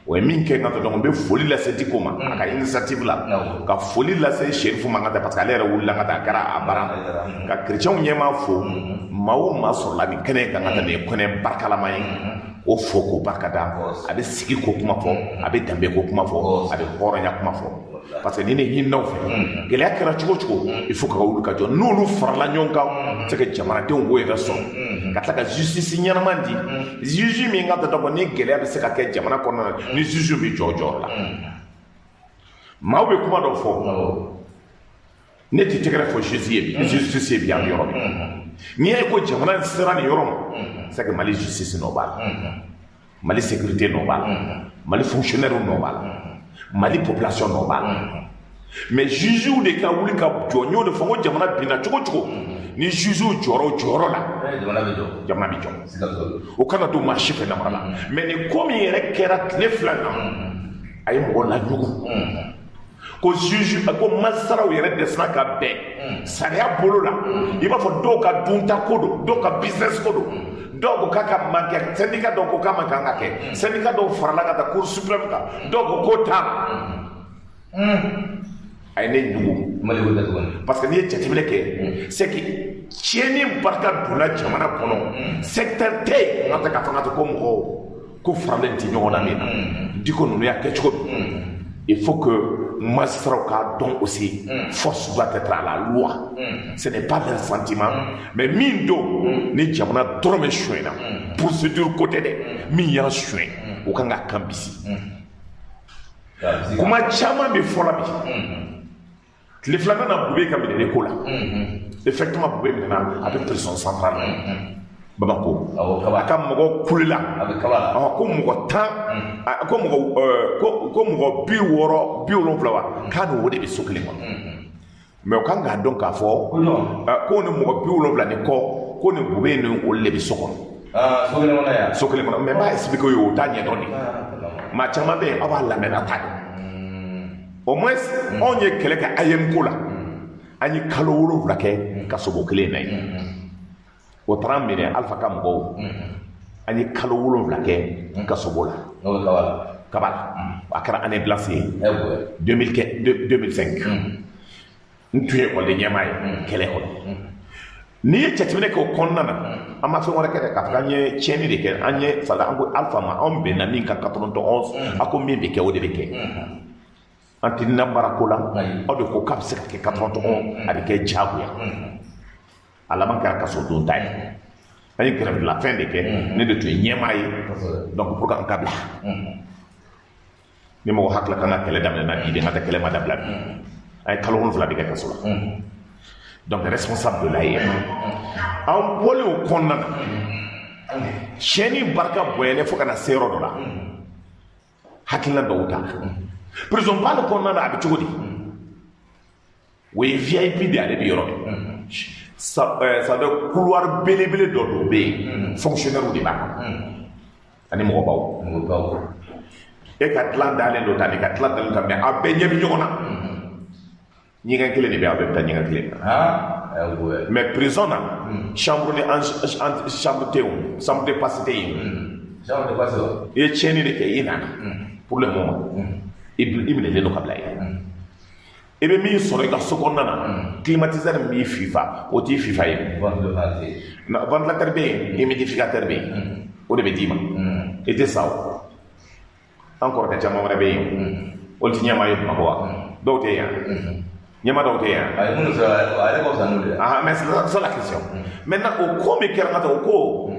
o ye min kɛ n ka taa donc n bɛ foli lase Diko ma a ka initiative la ka foli lase Chérif ma n ka taa parce que ale yɛrɛ wulila ka taa a kɛra a bara ka kerecɛnw ɲɛmaa fo maa o maa sɔrɔla nin kɛnɛ kan ka taa nin ye kɛnɛ barakalama ye o fo k'o barikada a bɛ sigi ko kuma fɔ a bɛ danbe ko kuma fɔ a bɛ hɔrɔnya kuma fɔ parce que ni ne ɲininaw fɛ gɛlɛya kɛra cogo cogo il faut ka wuli ka jɔ n'olu farala ɲɔgɔn kan c'est que jamanadenw b'o yɛrɛ sɔrɔ ka tila ka justice ɲɛnama di juge min ka dɔn ni gɛlɛya bɛ se ka kɛ jamana kɔnɔna na ni juge bɛ jɔ jɔyɔrɔ la maaw bɛ kuma dɔ fɔ ne tɛ tɛgɛrɛ fɔ juge ye bi justice ye bi an bɛ yɔrɔ min n'i y'a ye ko jamana in sera nin yɔrɔ ma c'est que Mali justice nɔ b'a la Mali sécurité nɔ b'a la Mali fonctionnaire nɔ b'a la Mali population nɔ b'a la mais jugew de ka wuli ka jɔ n y'o de fɔ ko jamana binna cogo cogo ni jugew jɔra o jɔyɔrɔ la jamana bɛ jɔ o kana don maa si fɛ namara la mais ni ko min yɛrɛ kɛra tile fila na a ye mɔgɔ lajugu ko juge ko masaraw yɛrɛ dɛsɛra ka bɛn sariya bolo la i b'a fɔ dɔw ka dunta ko don dɔw ka business ko don dɔw ko k'a ka man kɛ syndicat dɔw ko k'a man kan ka kɛ syndicat dɔw farala ka taa cour suprême kan dɔw ko k'o t'a la a ye ne ɲugu parce que n'i ye jateminɛ kɛ c'est que tiɲɛni barika donna jamana kɔnɔ secteur tɛ yen n ka taa ka fanga to ko mɔgɔw ko faralen tɛ ɲɔgɔn na min na Diko ninnu y'a kɛ cogo min il faut que magistrat ka don aussi force doit être à la loi. Ce n'est pas leur sentiment, mais mindo ni jamana drome chouena procédure côté de mi yan chouin o kanga kambisi. Kuma chama be fola bi. Les flamants na boubé comme des écoles. Effectivement boubé maintenant avec prison centrale. Bamako aka mogo kulila ko mogo tan ko mogo bi woro bi wolon flawa kan wo de be sokle ko mais o kan ga donc ka fo ko ne mogo bi wolon fla ne ko ne bube ne o le be sokon sokle mo mais ba expliquer yo ta nye doni ma chama be aba la mena ta au moins on ye kele ka ayem kula ani kalo wolon fla ke ka sobo kele nay o tran mine alpha ka mɔgɔw an ye kalo 7 kɛ ka sobo la kabala a kɛra année blanche ye 2005 n tun ye ekɔliden ɲɛmaa ye kɛlɛ kɔnɔ n'i ye jateminɛ kɛ o kɔnɔna na an ma fɛn wɛrɛ kɛ dɛ k'a fɔ an ye tiɲɛni de kɛ an ye sala an ko alpha ma anw bɛnna min kan 91 a ko min bɛ kɛ o de bɛ kɛ an tɛ na baarako la aw de ko k'a bɛ se ka kɛ 91 a bɛ kɛ diyagoya à la banque à kaso don taille ani grève la fin de ke ne de tu nyema yi donc pour ka kabla ni mo hakla kana kele dam na ide ngata kele madabla ay kalon fla de kaso la donc responsable de l'AIM en pole o konna cheni barka boyele fo kana sero do la hakila do ta prison pas le konna da abitudi we VIP de ale bi yoro ça veut couloir belébélé d'obé fonctionnaire ou débat ani mo baw e ka tlan dalen do tani ka tlan dalen tambe abbe nyebi ñona ñi nga kele ni be abbe tan ñi nga kele mais prison na chambre de chambre de passe chambre de passe e cheni de ke ina pour le moment ibne le no kabla e be min sɔrɔ i ka so kɔnɔna na climatiseur min fifa o t'i fifa ye ventilateur bɛ yen humidificateur bɛ yen o de bɛ d'i ma i tɛ sa o an kɔrɔkɛ caman wɛrɛ bɛ yen olu ti ɲɛma ye Bamakɔ wa dɔw tɛ yan ɲɛma dɔw tɛ yan mais c'est la question maintenant o ko min kɛra n ka taa o ko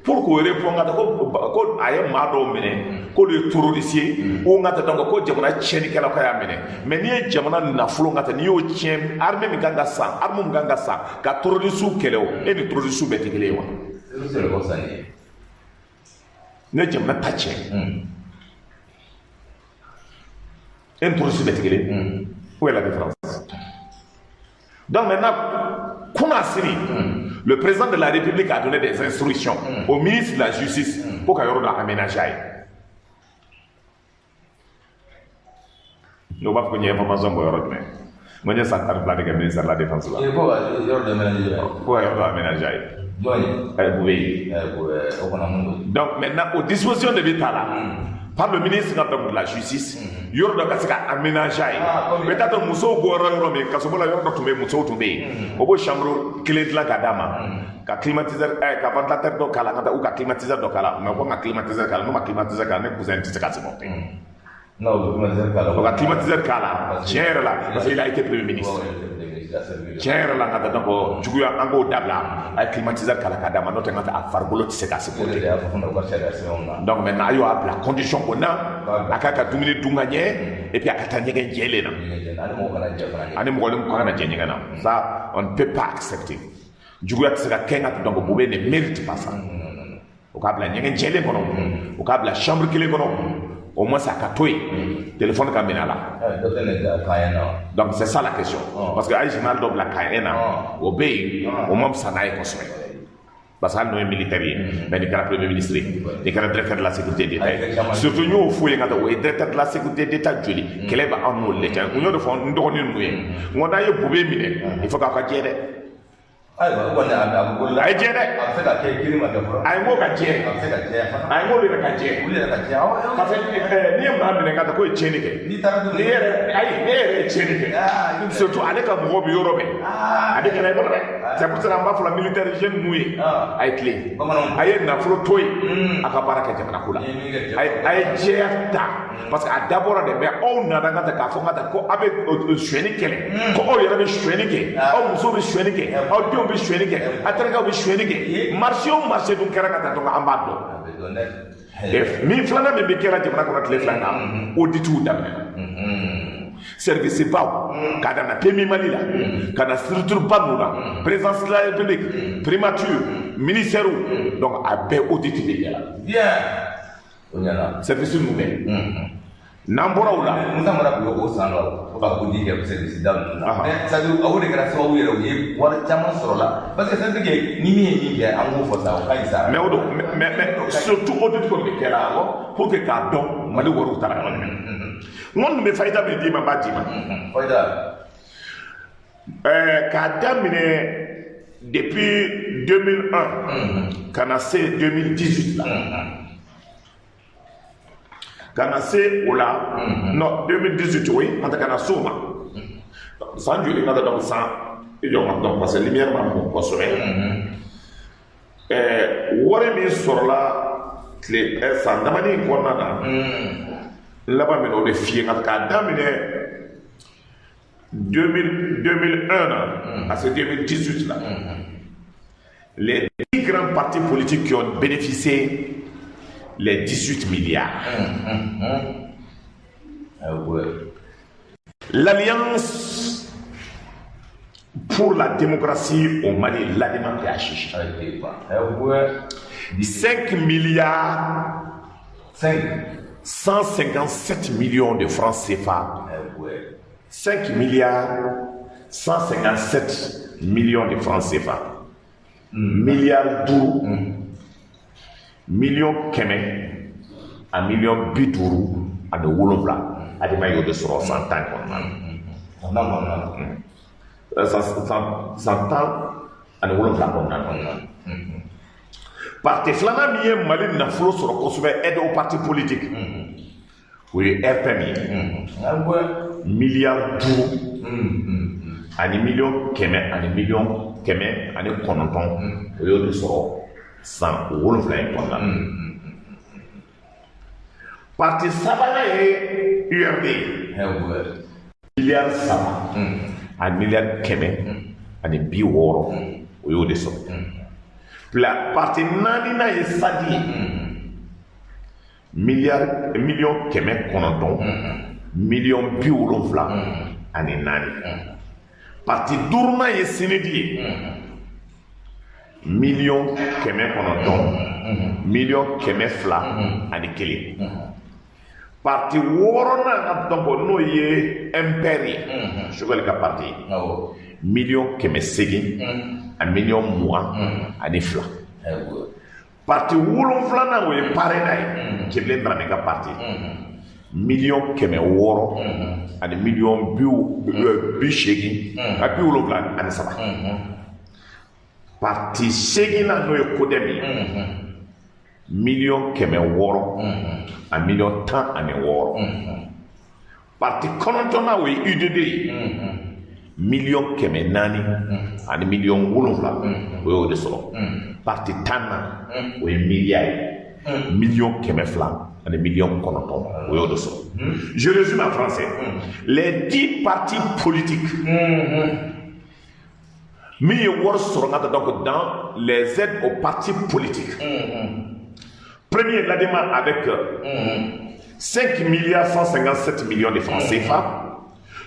pour k'o répondre n ka taa ko a ye maa dɔw minɛ k'olu ye terroriste ye o n ka taa donc ko jamana tiɲɛnikɛlaw ka y'a minɛ mais n'i ye jamana nafolo n ka taa n'i y'o tiɲɛ armée min kan ka san arme min kan ka san ka terroriste kɛlɛ o e ni terroriste bɛɛ tɛ kelen ye wa ne jamana ta tiɲɛ e ni terroriste bɛɛ tɛ kelen où est la différence donc maintenant Kounasiri, le président de la République a donné des instructions au ministre de la Justice pour qu'il y ait aménagé. Nous ne pouvons pas information pour le mais moi, je suis en train de ministre de la Défense. Il faut aménager. Donc maintenant, aux dispositions de l'État là, par le ministre de la Justice, il y aura des aménagés. Peut-être Mousso Gora, mais Kasobola, il y aura Mousso Toubé. Au bout de chambre, clé de la Gadama, climatiseur, ventilateur d'Okala, ou climatiseur d'Okala, mais on a climatiseur Kala, non, climatiseur Kala, mais vous êtes monté. Non, le climatiseur Kala, tiens là, parce qu'il a été Premier ministre. Tiens là, donc, tu veux un go d'abla, avec climatiseur Kala Kadama, notamment à Fargolo, tu sais qu'à se porter. Donc maintenant, il y a la condition qu'on a, la Kaka Dumini Dunganye, et puis à Katanyega Yelena. Ça, on ne peut pas accepter. Du coup, c'est la Kenya, donc, vous ne mérite pas ça. Au cas de la Nyen au cas de la chambre qu'il est au moins ça a catoué téléphone caméra. Donc c'est ça la question. Parce que Aïjimar donc la Kayena obéit au moins ça n'a pas construit. Parce qu'il est militaire, mais il est le premier ministre, il est le directeur de la sécurité d'État. Surtout nous, il faut le directeur de la sécurité d'État, quel est en nous l'État. Nous devons nous donner une nouille. On a eu pour il faut qu'on fasse ay jere ay mo ka je ay mo le ka je parce que ni ma bi ka ko cheni ke ni yere ay yere cheni ke surtout ale ka mo bi yoro be ade ka na bo be c'est pour ça qu'on va faire la militaire jeune mouillé avec clé aye na flo toy aka baraka jamana kula aye jefta parce que d'abord de mais on na daga ka fo ngata ko abe shweni kele ko o yera be shweni ke o muso be shweni ke o dio be shweni ke atraka be shweni ke marché dun kera kata to ambado mi flana be be kera jamana ko tele flana o ditu dabne service pas kada na temi malila kada structure panura présence de la République primature ministère donc a be audit de bien onyala service nouvelle nambora ula nzamara ko ko sanwa ba ko di ke service dam mais ça veut awone kala so wuyere wi wala chama sorola parce que ça veut que ni mi ni an go fosa o kai sa mais surtout audit ko de kala pour que ka don mali woru tara mon me fayda be di ma badima fayda ka damine depuis 2001 kana c'est 2018 là kana c'est ola non 2018 oui on ta kana soma sans Dieu nada donc ça il y a donc parce que lumière m'a ko sobe wore mi sorla clé ça damani ko nana là-bas, on est fiers. Quand 2001 à ce 2018 là, les 10 grands partis politiques qui ont bénéficié les 18 milliards. L'Alliance pour la démocratie au Mali, l'aliment PHH. 5 milliards 157 millions de francs CFA. 5 milliards 157 millions de francs CFA. Milliards d'euros. Millions keme. Un million bitourou. À de wolofla. À des maillots de soro 100 ans. 100 ans. À de wolofla. Parti flana miye mali na flo sur consommer aide aux partis politiques. Oui, RPMI. Milliards d'euros. Ani million keme, ani million keme, ani kononton. Yo de soro 100 wolofla important. Parti sabana et URD. Milliards saba. Ani milliard keme, ani biworo. Yo de soro. La partie nanina et sadi million keme kononton million biwolonfla ani nani partie durna et sinidi million keme kononton million keme fla ani kele partie worona donc no ye imperi je veux le parti million keme segi un million mois ani fla parti wolonfla na we pareday ke len dra mega parti million keme woro ani million bi shegi api wolonfla ani saba parti shegi na no e kodemi million keme woro a million tan ani woro parti konontona we UDD million keme nani ani million wolonfla o de solo parti tanna o milliard million keme fla ani million konoton o de solo je résume en français les 10 partis politiques mi wor sorongata donc dans les aides aux partis politiques premier l'ADEMA avec 5 milliards 157 millions de francs CFA.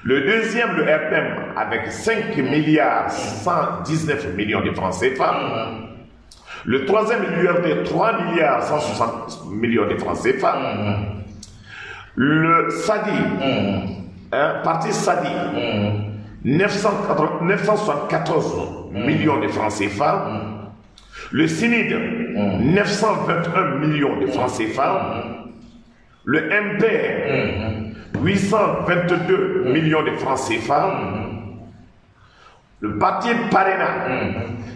Le deuxième, le RPM, avec 5 milliards 119 millions de francs CFA. Le troisième, l'URD, 3 milliards 160 millions de francs CFA. Le SADI, parti SADI, 974 millions de francs CFA. Le SINID, 921 millions de francs CFA. Le MPR, 822 millions de francs CFA. Le parti Parena,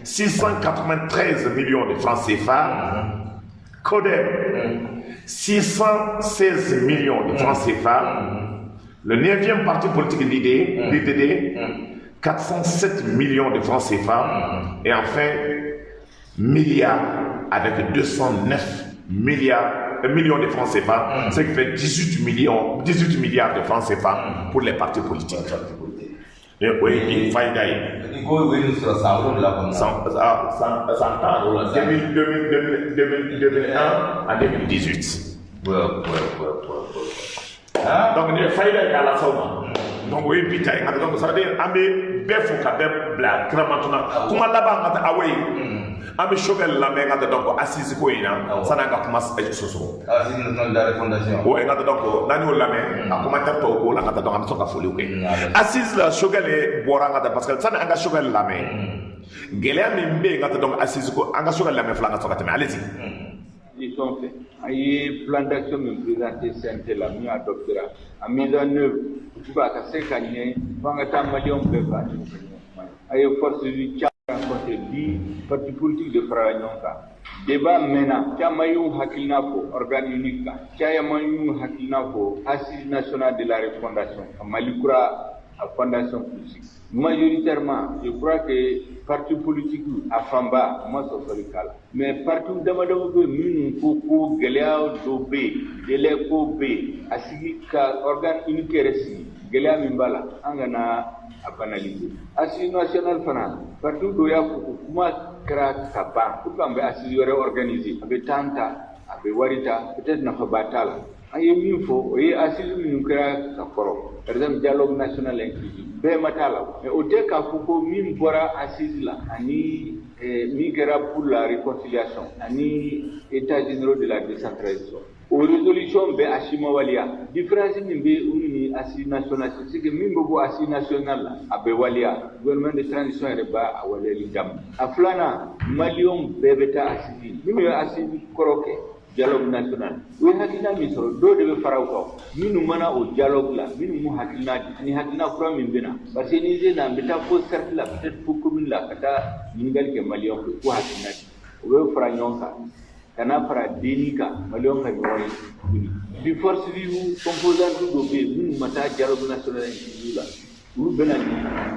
693 millions de francs CFA. CODEM, 616 millions de francs CFA. Le 9e parti politique l'IDD, 407 millions de francs CFA et enfin milliards avec 209 millions de francs CFA, ce qui fait 18 milliards de francs CFA pour les partis politiques. Et oui, il faut y aller. Il faut y aller sur 2001 à 2018. Donc, il faut y aller à la somme. Donc, oui, puis donc ça veut dire que bien faut qu'à bla maintenant comment là-bas away ami chogal la mais ngata donc assise ko ina sana nga commence à soso assise national de la fondation o ngata donc nani la mais a commentaire to ko la ngata donc am soka foli ko assise la chogal e bora ngata parce que sana nga chogal la mais gele ami be ngata donc assise ko nga chogal la mais fla ngata soka mais allez-y. Ils sont faits. Il y a plan d'action même présenté CNT la mis adoptera a mise en œuvre tu vas casser gagner vanga tamalion beba ay force du Tchad rencontré bi parti politique de Franyonka débat mena chamayu hakilna ko organe unique chamayu hakilna ko assise nationale de la refondation malikura à fondation politique majoritairement je crois que parti politique à Famba moi social mais partout damado be minu ko gelea do be dele ko be asigi ka organe unique resi gelea mimbala angana abanaliser assise nationale fana partout do ya ko kuma kra kaba ko kambe assise yore organisé abe tanta abe warita peut-être na fa batala aye min fo oye assise min kra ka koro par exemple dialogue national inclusif be matala mais au te ka ko min bora assise la ani mi kra pour la réconciliation ani état général de la décentralisation aux résolutions be ashima walia différence min be unini assise nationale c'est que min bogo assise nationale abe walia gouvernement de transition reba awale jam aflana malion bebeta assise min assise koroke dialogue national we hakina mi soro do de be faraw ko minu mana o dialogue la minu mu hakina ni hakina kura min bina parce que ni je na mbita ko cercle la peut-être pour commune la kata ningal ke malion ko hakina we fara nyonka kana fara denika malion ka nyori di force vive composant do be minu mata dialogue national la ulu bena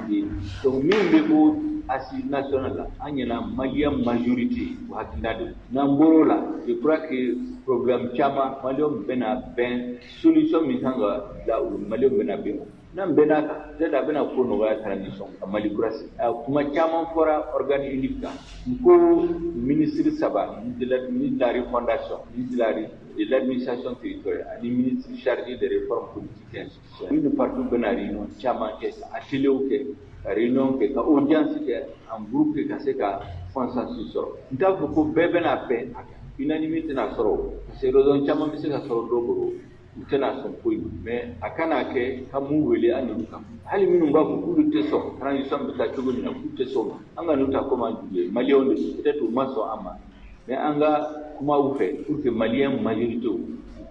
ni donc min be ko assise nationale anyana malian majorité wa hakindade namborola je crois que programme chama malion bena ben solution mitanga la malion bena ben nam bena ka da bena ko no ga transition malikurasi kuma chama fora organe unique ko ministre saba de la refondation de l'administration territoriale et ministre chargé des réformes politiques et institutionnelles une partout bena réunion chama que atelier auquel réunion que ka audience que en groupe que c'est ka consensus soro nta ko bebe na pe unanimité na soro c'est raison chama mi se ka soro dogo tena son point mais akana ke kamu wele anu kam hali minu ba ko ku te so transition bita chogo ni ku te so anga nuta koma juye malien de peut-être maso ama mais anga kuma ufe pour que malien majorité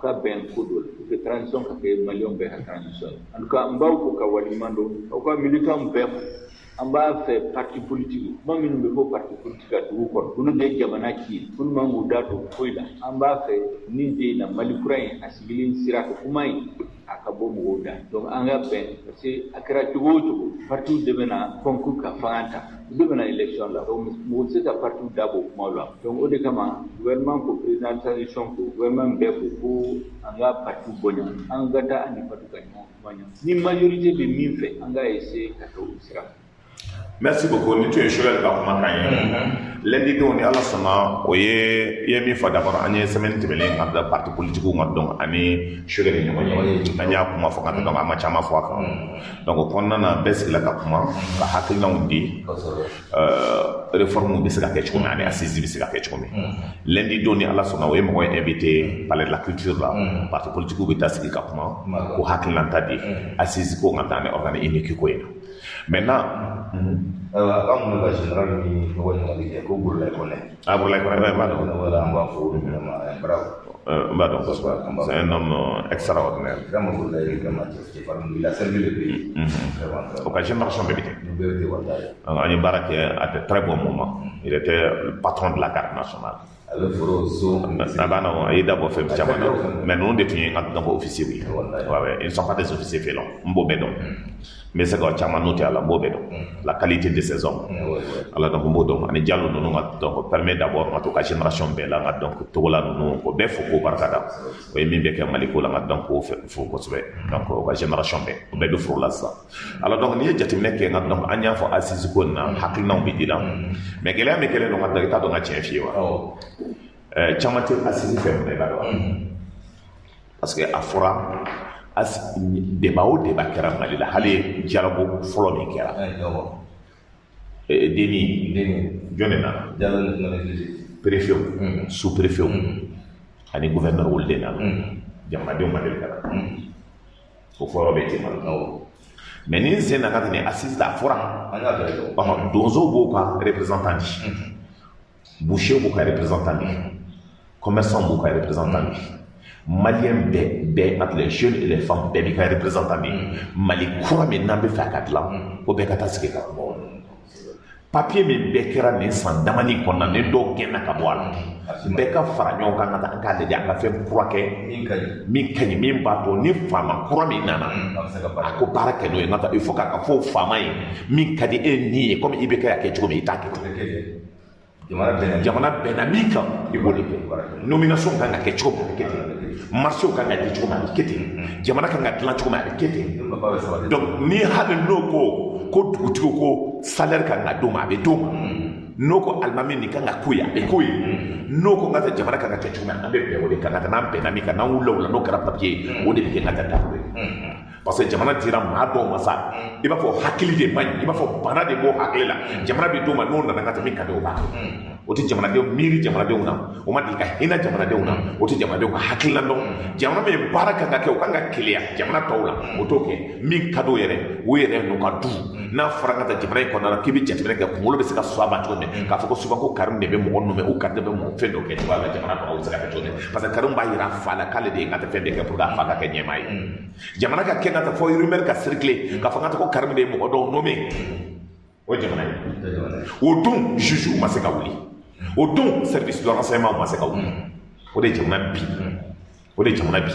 ka ben kodol que transition ka ke malien be ha transition en tout cas mbaw ko ka wali mando ko militant be amba fait parti politique ba minu be ko parti politique du ko dunu de jamana ki kun mangu dato koila amba fait ni de na malikurai asibilin sirata kumai akabo mugoda donc anga ben parce que akra tugo parti de bena concours ka fanta de bena élection la donc mo c'est à parti d'abo mawla donc o de kama gouvernement ko président transition ko gouvernement be ko anga parti bonya anga ta ani parti kanyo ni majorité be min fait anga essayer ka to sira. Merci beaucoup. Ni tu es chouette par comment quand lundi on est à la semaine oye yemi fa d'abord année semaine tebele ngada parti politique ou donc année chouette ni mo anya kuma fa ngada donc ama chama fa donc on na bes la kapuma ka hakil na undi réforme bi sika ketch ko na ne assise bi sika ketch ko mi lundi do ni à la semaine oye mo invité parler de la culture là parti politique ou beta sika kapuma ko hakil na tadi assise ko ngada ne organiser unique ko ina maintenant comme le général ni ko woni ko burlay ko ne burlay ko ne ba do wala amba fo bravo bah donc c'est un homme extraordinaire vraiment burlay vraiment il a servi le pays occasion marchand bébé ani barake à de très bons moments il était le patron de la garde nationale ale foro so Nabano, et d'abord fait Chamano, mais nous détenons un officier. Ils ne sont pas des officiers félons, Mbobedon. Mais c'est quand Chamano est à la Mbobedon, la qualité de ces hommes. Alors, donc, Mbodon, on est déjà donc permet d'abord, en tout cas, génération belle, donc, Tola, nous, au Bef, au Barcada, et Mibek Maliko, donc, au Foucault, donc, la génération belle, au Bedo Frola. Alors, donc, il y a des gens donc, Anya for Assis Gona, Hakina Bidila. Mais quelle est l'état de la Tchèque? Chamate Assis fait, parce que à Fora, débat au débat qui a la Hale dialogue follow qui a Denis Jonena préfet sous-préfet ani gouverneur Woldena jamade madel kala faut foro beti mais ni zena ka ni assise la Fora dozo boka représentant boucher boka représentant commerçant boka représentant Maliens les jeunes et les femmes qui sont représentés. Mali courant maintenant be fa katla ko be kata sike ka papier me be kera ne san damani konna ne do gena ka boala be ka faranyo ka ngata ka de ka fe proke min kany min bato ni fama courant mi nana ko baraka no ngata il faut ka fo fama yi min kadi e ni comme ibe ka ke chome itake jamana benamika ibole nomination kan ka ke chome marché kan ka di choma kete jamana kan ka dilan choma kete donc ni hade noko ko dugutiko ko salaire kan ka do ma be do noko almami ni kan ka kuya be kuyi noko ngata jamana kan ka choma ambe be wode kan ka nan benamika nan wulawla no kara papier wode be ngata ta parce que jamana dira ma do masa iba fo hakili de man iba fo bana de bo hakili la jamana be do ma no na ngata min ka do ba oti jamana de miri jamana de una o ma dilka hina jamana de una oti jamana de hakili la no jamana be baraka ka ke o kanga kilia jamana tawla o to ke min ka do yere wo yere no ka du na faranga ta jamana ko na kibi jatibere ka ngolo be se ka swaba to ne ka fo ko suba ko karum de be mo no me o ka de be mo fe do ke to la jamana ko o se ka to ne parce que karum ba yira fala kale de ngata fe de ke pour da fa ka ke nyemai jamana ka ngata fo rumeur ka circuler ka fa ngata ko karum de mo do no me o jamana o dun juju ma se ka wuli o don service de renseignement ma se ka wuli o de jamana bi o de jamana bi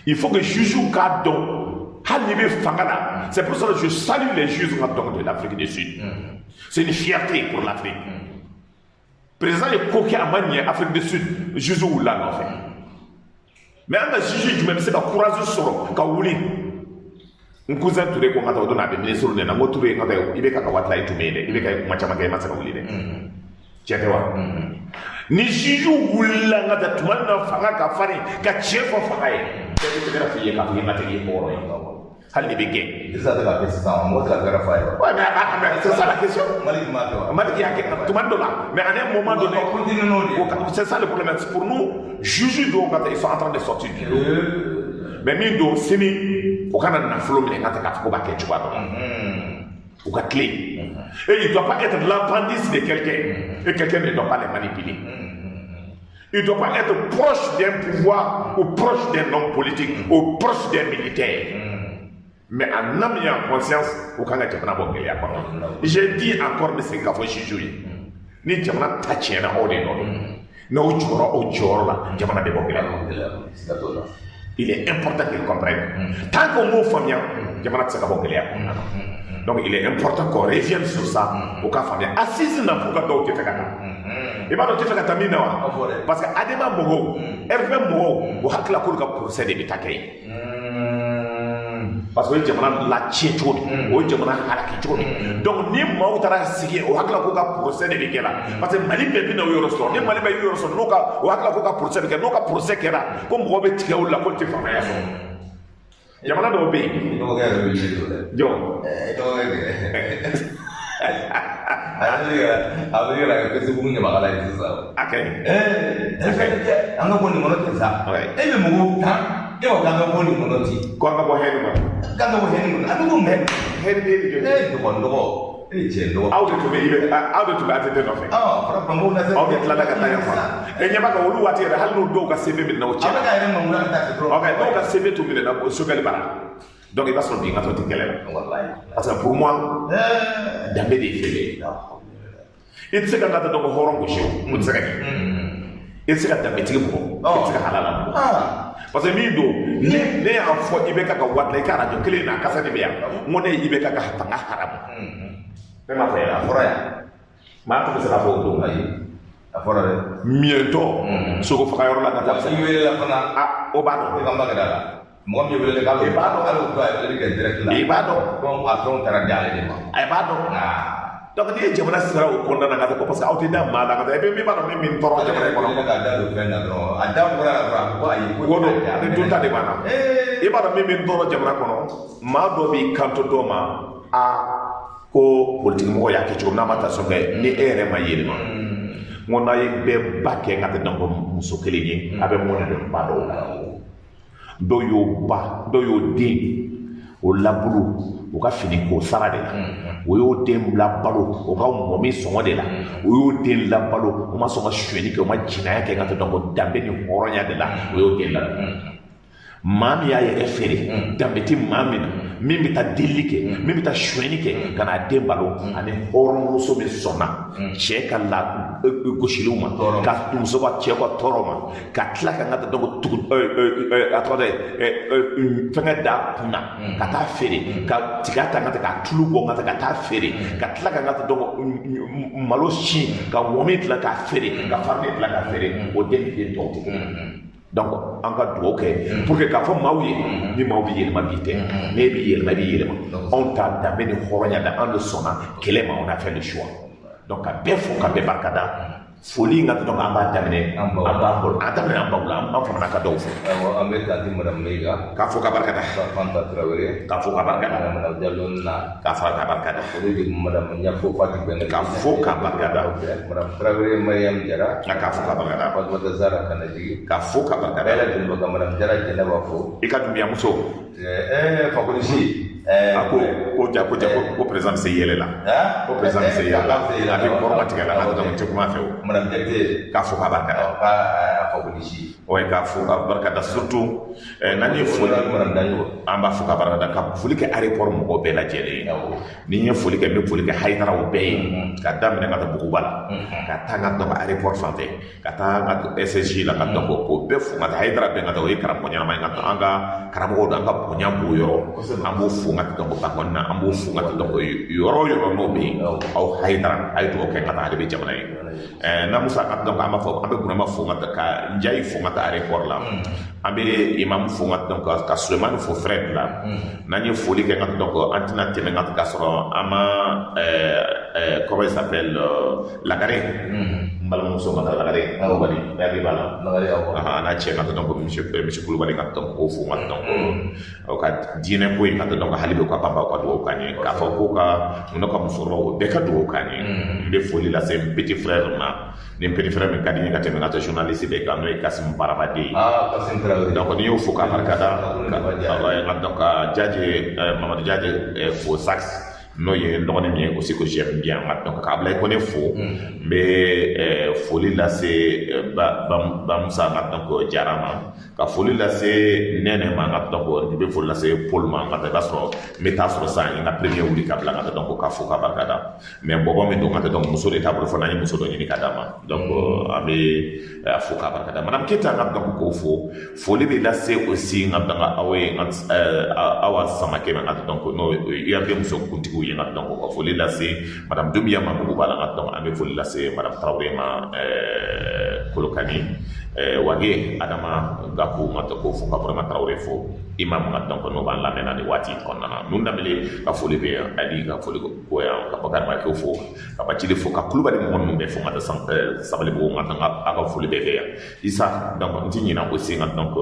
il faut que juju ka don halibe fangada c'est pour ça que je salue les juges de l'Afrique du Sud c'est une fierté pour l'Afrique président est coquet à manier Afrique du Sud juju ou là en fait mais on a juju du même c'est la courage sur ka wuli un cousin Touré ko ngata do na be ministre ne na mo Touré ngata ibe ka watla itu mede ibe ka machama ga masaka wuli de chete wa ni juju wulla ngata tumanna fanga ka fari ka chefo fagaye te te ra fiye ka fiye mate yi boro hal ni bege ça de la question moi ça va faire ouais mais c'est ça la question Malik ya ke tumando la mais à un moment donné c'est ça le problème pour nous juju do ngata ils sont en train de sortir du lot mais mi do sini o kana na flow mi ngata ka ko ba ke tuba ou ka clé et il doit pas être l'appendice de quelqu'un et quelqu'un ne doit pas les manipuler. Il ne doit pas être proche d'un pouvoir ou proche d'un homme politique ou proche d'un militaire. Mais en âme et en conscience, au Canada, j'ai dit encore de ce qu'il faut jouer. Ni jamana tachena ode no o joro la jamana de bokela. Il est important qu'ils comprennent. Tant qu'on mot famille, jamana tsaka bokela. Donc il est important qu'on revienne sur ça au cas famille. Assise na pour que tu fais kata. Et pas tu fais kata mina parce que adema moho, herve moho, o hakla ko ka procéder de takay. Parce que jamana la tchétoni, o jamana haraki tchoni. Donc ni mo tara sigi o hakla ko ka procéder de kela. Parce que mali be bina yoro so, ni mali be yoro so no ka o hakla ko ka procéder ke no ka procéder kera comme robe tike o la ko te fama ya so. Jamana do be yo Habría la que se ponga en la isla. Anga poni mono sa. E me mo ta. E o anga poni mono ti. Ko anga bo henu ma. Anga bo henu. Anga bo me. Henu de e ko ndo. E chendo. Aude to be ibe. Aude to be atete no fe. Fra pango na se. Aude tla daga taya fa. E nyaba ka wolu wati re halu do ka sebe bi na o che. Aba ka ere mo na ta se bro. Okay, do ka sebe to bi na o so gali bara. Donc il va se dire quand tu parce que pour moi, d'abord il fait. Il sait quand tu as donc horon ko show, on sait. et c'est la métier bon c'est la halal parce que mi do ne ya fo ibe ka wat le kara do kele na kasa de biya mo ne ibe ka tanga haram me ma fa fora ya ma to se la fo do ay afora miento so ko fa yor la ka ta yele la fana o ba do ka mbaga dala mo ngi wele ka e ba do alo ko ay le direct la e ba do ko atron tara jale de ma ay ba do donc ni jamana sira o konda na ka ko parce que awti da ma na ka e be mi ba do mi toro jamana ko ko ka da do fenna do adam ko la ko ay ko do ni tunta de mana e ba do mi toro jamana ko no ma do bi kanto do ma ko politique mo ya ke ko na mata so ke ni ere ma yele ma mo na ye be bakke ngata donc muso kele ni abe mo na do ba do do yo din o labulu o ka fini ko sara de la o yo den labalo o ka momi songo de la o yo den labalo o ma songa shweni ke o ma jinaya ke ngata donc dambe ni horonya de la o yo den la mami ya yɛrɛ feere dambe ti maa min na min bɛ taa delili kɛ min bɛ taa suɲɛni kɛ ka n'a den balo ani hɔrɔnmuso min sɔnna cɛ ka gosiliw ma ka muso ka cɛ ka tɔɔrɔ ma ka tila ka n ka taa tugu a tɔgɔ dɛ fɛnkɛ da kunna ka taa feere ka tiga ta n ka taa ka tulu bɔ n ka taa ka taa feere ka tila ka n ka taa malo sin ka wɔmi dilan k'a feere ka farine dilan k'a feere o den tɔw tɛ donc an ka dugawu kɛ pour que k'a fɔ maaw ye ni maaw bɛ yɛlɛma bi tɛ ne bɛ yɛlɛma bɛ yɛlɛma anw ta danbe ni hɔrɔnya la an de sɔnna kɛlɛ ma on a fait le choix donc ka bɛɛ fo ka bɛɛ barika da foli in ka donc an b'a daminɛ an b'a bolo an daminɛ an baw la an fana ka dɔw fɔ an bɛ taa di madame Meiga k'a fɔ ka barika da Fanta Traoré k'a fɔ ka barika da madame Diallo na k'a fɔ ka barika da olu de madame Ɲafo Fati Bɛnɛ k'a fɔ ka barika da madame Traoré Mariam Jara k'a fɔ ka barika da Fatumata Zara Kanajigi k'a fɔ ka barika da bɛɛ lajɛlen bɛ ka madame Jara Jɛnɛba fo i ka dunbiyamuso Fakolisi ko président se yɛlɛ la ko président se yɛlɛ la a bɛ kɔrɔma tigɛ la a tɛ kuma fɛ o madame Jakite k'a fɔ ka barika da Fakolisi ouais k'a fɔ ka barika da surtout n'an ye foli madame Dayo an b'a fɔ ka barika da ka foli kɛ aéroport mɔgɔw bɛɛ lajɛlen ni n ye foli kɛ n bɛ foli kɛ Hayidaraw bɛɛ ye ka daminɛ ka taa Buguba la ka taa n ka dɔgɔ aéroport fan fɛ ka taa n ka SSJ la ka dɔgɔ k'o bɛɛ fo ka taa Hayidara bɛɛ ka taa o ye karamɔgɔ ɲɛnama ye ka an ka karamɔgɔw don an ka bonya b'o yɔrɔ an b'o fo n ka dɔgɔ ba kɔnɔna an b'o fo n ka dɔgɔ yɔrɔ yɔrɔ n'o bɛ yen aw Hayidara a ye dugawu kɛ ka taa ale bɛ jamana ye n'an musa ka dɔgɔ an b'a fɔ an bɛ Burama fo ka Njayi fo ka taa aéroport la an bɛ imam fo ka Sulemani fo Fred la n'an ye foli kɛ ka dɔgɔ an tɛna tɛmɛ ka sɔrɔ an ma comment il s'appelle Lagare n balimamuso ka taa Lagare Kulubali bɛɛ b'a la n'a cɛ ka dɔgɔ misi Kulubali ka dɔgɔ k'o fo ka dɔgɔ ka diinɛ ko in ka dɔgɔ hali bɛ ka banba ka dugawu k'an ye k'a fɔ ko ka mun ka musokɔrɔbaw bɛɛ ka dugawu k'an ye n bɛ foli lase n petit frère ma ni petit frère min ka di n ye ka tɛmɛ ka taa journaliste bɛɛ kan n'o ye Kasim Barabaden donc n'i y'o fo ka barika da ka Jaje Mamadu Jaje fo sax n'o ye dɔgɔnin min ye aussi que j'aime bien donc k'a bila i ko ne fo n bɛ foli lase Bamusa ka donc Jara ma ka foli lase Nɛnɛ ma ka donc n bɛ foli lase Paul ma ka i b'a sɔrɔ n bɛ taa sɔrɔ sisan n ka premier wuli ka bila ka donc k'a fo ka barika da mais bɔbɔ min don ka donc muso de t'a bolo fo n'an ye muso dɔ ɲini ka d'a ma donc an bɛ fo ka barika da madame Keyita ka donc k'o fo foli bɛ lase aussi n ka donc aw ye Awa Samakɛ ma ka donc n'o URD muso kuntigi ye nka donc ka foli lase madame Dumbuya Mabugu b'a la nka donc an bɛ foli lase madame Traoré ma Kolokani Wage Adama Gakou nka donc k'o fo ka Burama Traoré fo imam nka donc n'o b'an lamɛnna nin waati kɔnɔna na nun damele ka foli bɛ Ali ka foli ko yan ka Bakari Makew fo ka Bacili fo ka Kulubali mɔgɔ minnu bɛ fo nka taa Sabalibugu nka a ka foli bɛ kɛ yan Isa donc n ti ɲinɛ aussi nka donc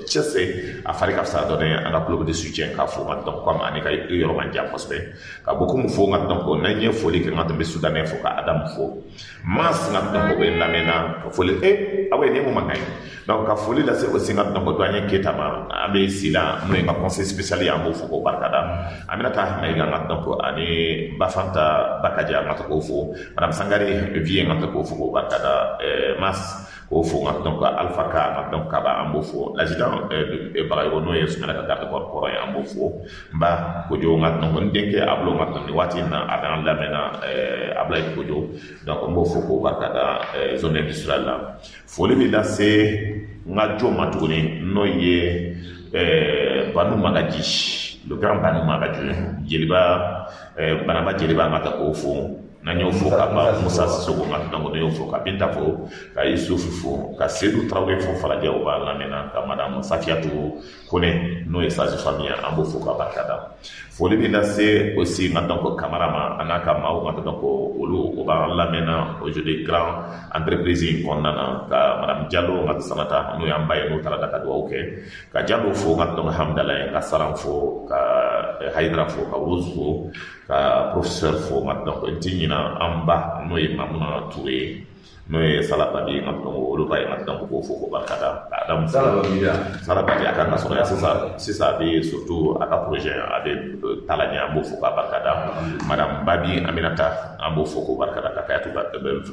Cɛsɛ a fari ka fisa dɔɔni an ka club de soutien k'a fo nka donc comme ani ka yɔrɔ man jan kosɛbɛ ka beaucoup fo nka donc n'an ye foli kɛ nka donc n bɛ Sudanɛ fo ka Adamu fo Mas nka donc bɛ lamɛnna ka foli aw ye ne mun man kan ye donc ka foli lase aussi nka donc Doyen Keyita ma an bɛ Sila n'o ye n ka conseil spécial ye an b'o fo k'o barika da Aminata Mayiga nka donc ani Bafanta Bakaja nka k'o fo madame Sangare Vie nka k'o fo k'o barika da Mas au fond donc Alpha K donc Kaba Ambofo l'adjudant de Barayo no yesu na garde corps ya Ambofo mba ko jo ngat donc denke ablo ngat ni wati na adan lamena ablay ko jo donc Ambofo ko barkada zone industrielle là foli bi da c'est ngajo matuni no ye Banu Magaji le grand Banu Magaji jeliba banaba jeliba ngata ko fo na nyo fo ka ba Musa Sissoko ngata donc nyo fo ka binta fo ka Yusufu fo ka Seydou Traoré fo fala dia ba lamena ka madame Safiatou Kone no esage famille Ambofo ka barkada foli bi da c'est aussi ngata donc camarama anaka ma ngata donc olu ba lamena aujourd'hui grand entreprise konnana ka madame Diallo ngata sanata no yambaye no tala ka do okay ka Diallo fo ngata donc hamdallah ka salam fo ka Haidra fo ka Rose fo ka professeur fo ngata donc tinina amba no e Mamuna Touré no e Salabadi ngata donc olu bay ngata donc ko barkada adam Salabadi aka na sona c'est ça des surtout aka projet ade talanya Ambofo ka barkada madame Babi Aminata Ambofo ko barkada ka kayatu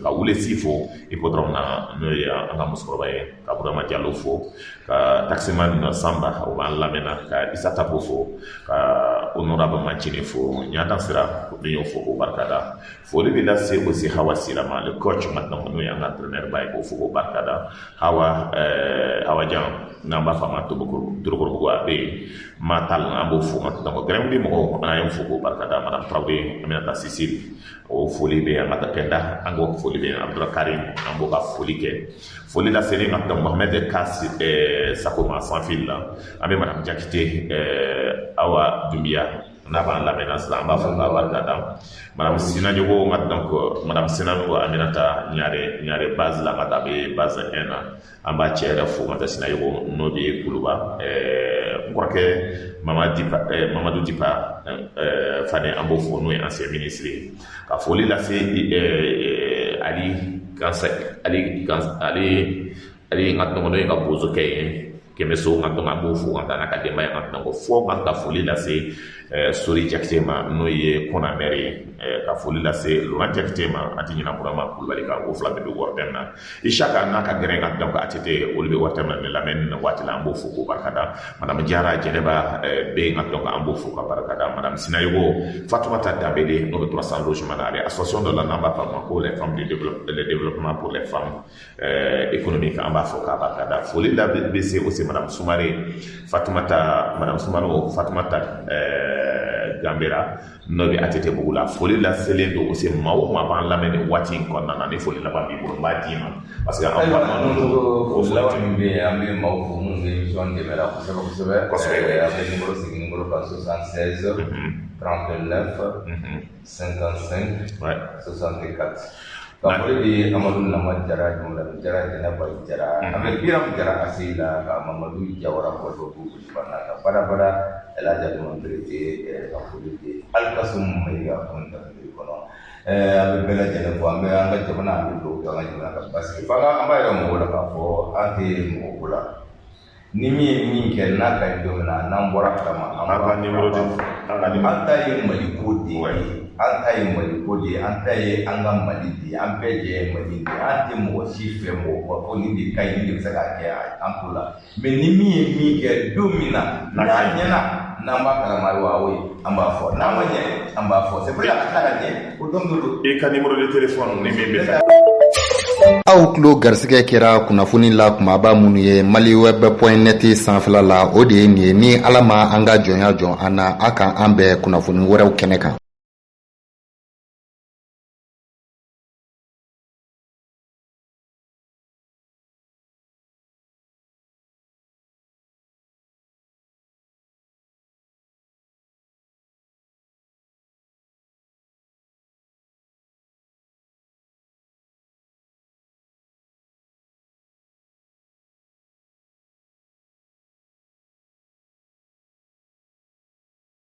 ka wule sifo ipodrom na no ya anga muskorobaye ka Burama Diallo fo ka taximan Samba o lamena ka Isata fo ka honorable Machine fo nyata sira ko yo fo ko barkada fo le bila c'est aussi Hawa Silama le coach maintenant no ya entraîneur bay ko fo ko barkada Hawa Jan namba fama to boko duroko ko abe matal Ambofo maintenant gremdi mo na yo fo ko barkada madame Traoré Aminata Cécile o foli be amata penda ango foli be Abdou Karim ambo ka foli ke foli la sele ngata Mohamed Kassi Sakoma sans fil là abe madame Jakite Awa Dumbia na ba la menace la ba fa barkada madame Sina jogo ngata donc madame Sina ko Aminata nyare base la ngata be base ena amba chere fo ngata Sina jogo no be kuluba que Mamadou Dipa Fane Ambofo no ancien ministre ka foli la se Ali ngat no ka bozo ke meso ngat no Ambofo ngata na ka demba ngat no fo ngata foli la se Sori Jaktema no ye kona meri ka foli la se Laurent Jaktema ati nyina Burama Kulbali ka o flambe do wordenna ishaka na ka gerenga donc atete olbe wordenna ne lamen wati la Ambofo ko barkada madame Diara Jeneba be ngat donc Ambofo ka barkada madame Sinayogo Fatoumata Dabede no 300 logements à l'association de la Namba pour les femmes du développement pour les femmes économiques Ambafo ka barkada foli la BC aussi madame Soumaré Fatoumata madame Soumaro Fatoumata Gambera no be atete bugula foli la sele do aussi mawo ma ban lamene wati konna na ne foli la ba bi buru madina parce que en parlant de la wambe ambe mawo fu mun be zone de mera ko sebe avec numéro 76 39 55 64 Kapolri di Amadou Lamad Jara Jara Amel Piram Jara Asila ka Mamadou Jawara ko bu bana pada elaja montrete Kapolri di Alkasum Media Konta kono abe bela jene ko ambe anga jamana ambe do anga jamana ka basi fanga amba yo mo ka fo ate mo kula ni mi ke na ka do na nambora kama amba numéro de anta yi mali kodi anta yi mali kodi anta yi anga mali di ampe je mali di ante mo si fe mo ko ni di kai ni se ka ke ampula me ni mi ke domina na nyana namba kala marwa wi amba fo na manye amba fo c'est pour la kala ni o dondolo e ka numéro de téléphone ni me be aw klo garsige kera kunnafoni la kumaba munu ye maliweb.net sanfɛla la o de ye nin ye ni ala ma an ka jɔnya jɔn an na a kan an bɛɛ kunnafoni wɛrɛw kɛnɛ kan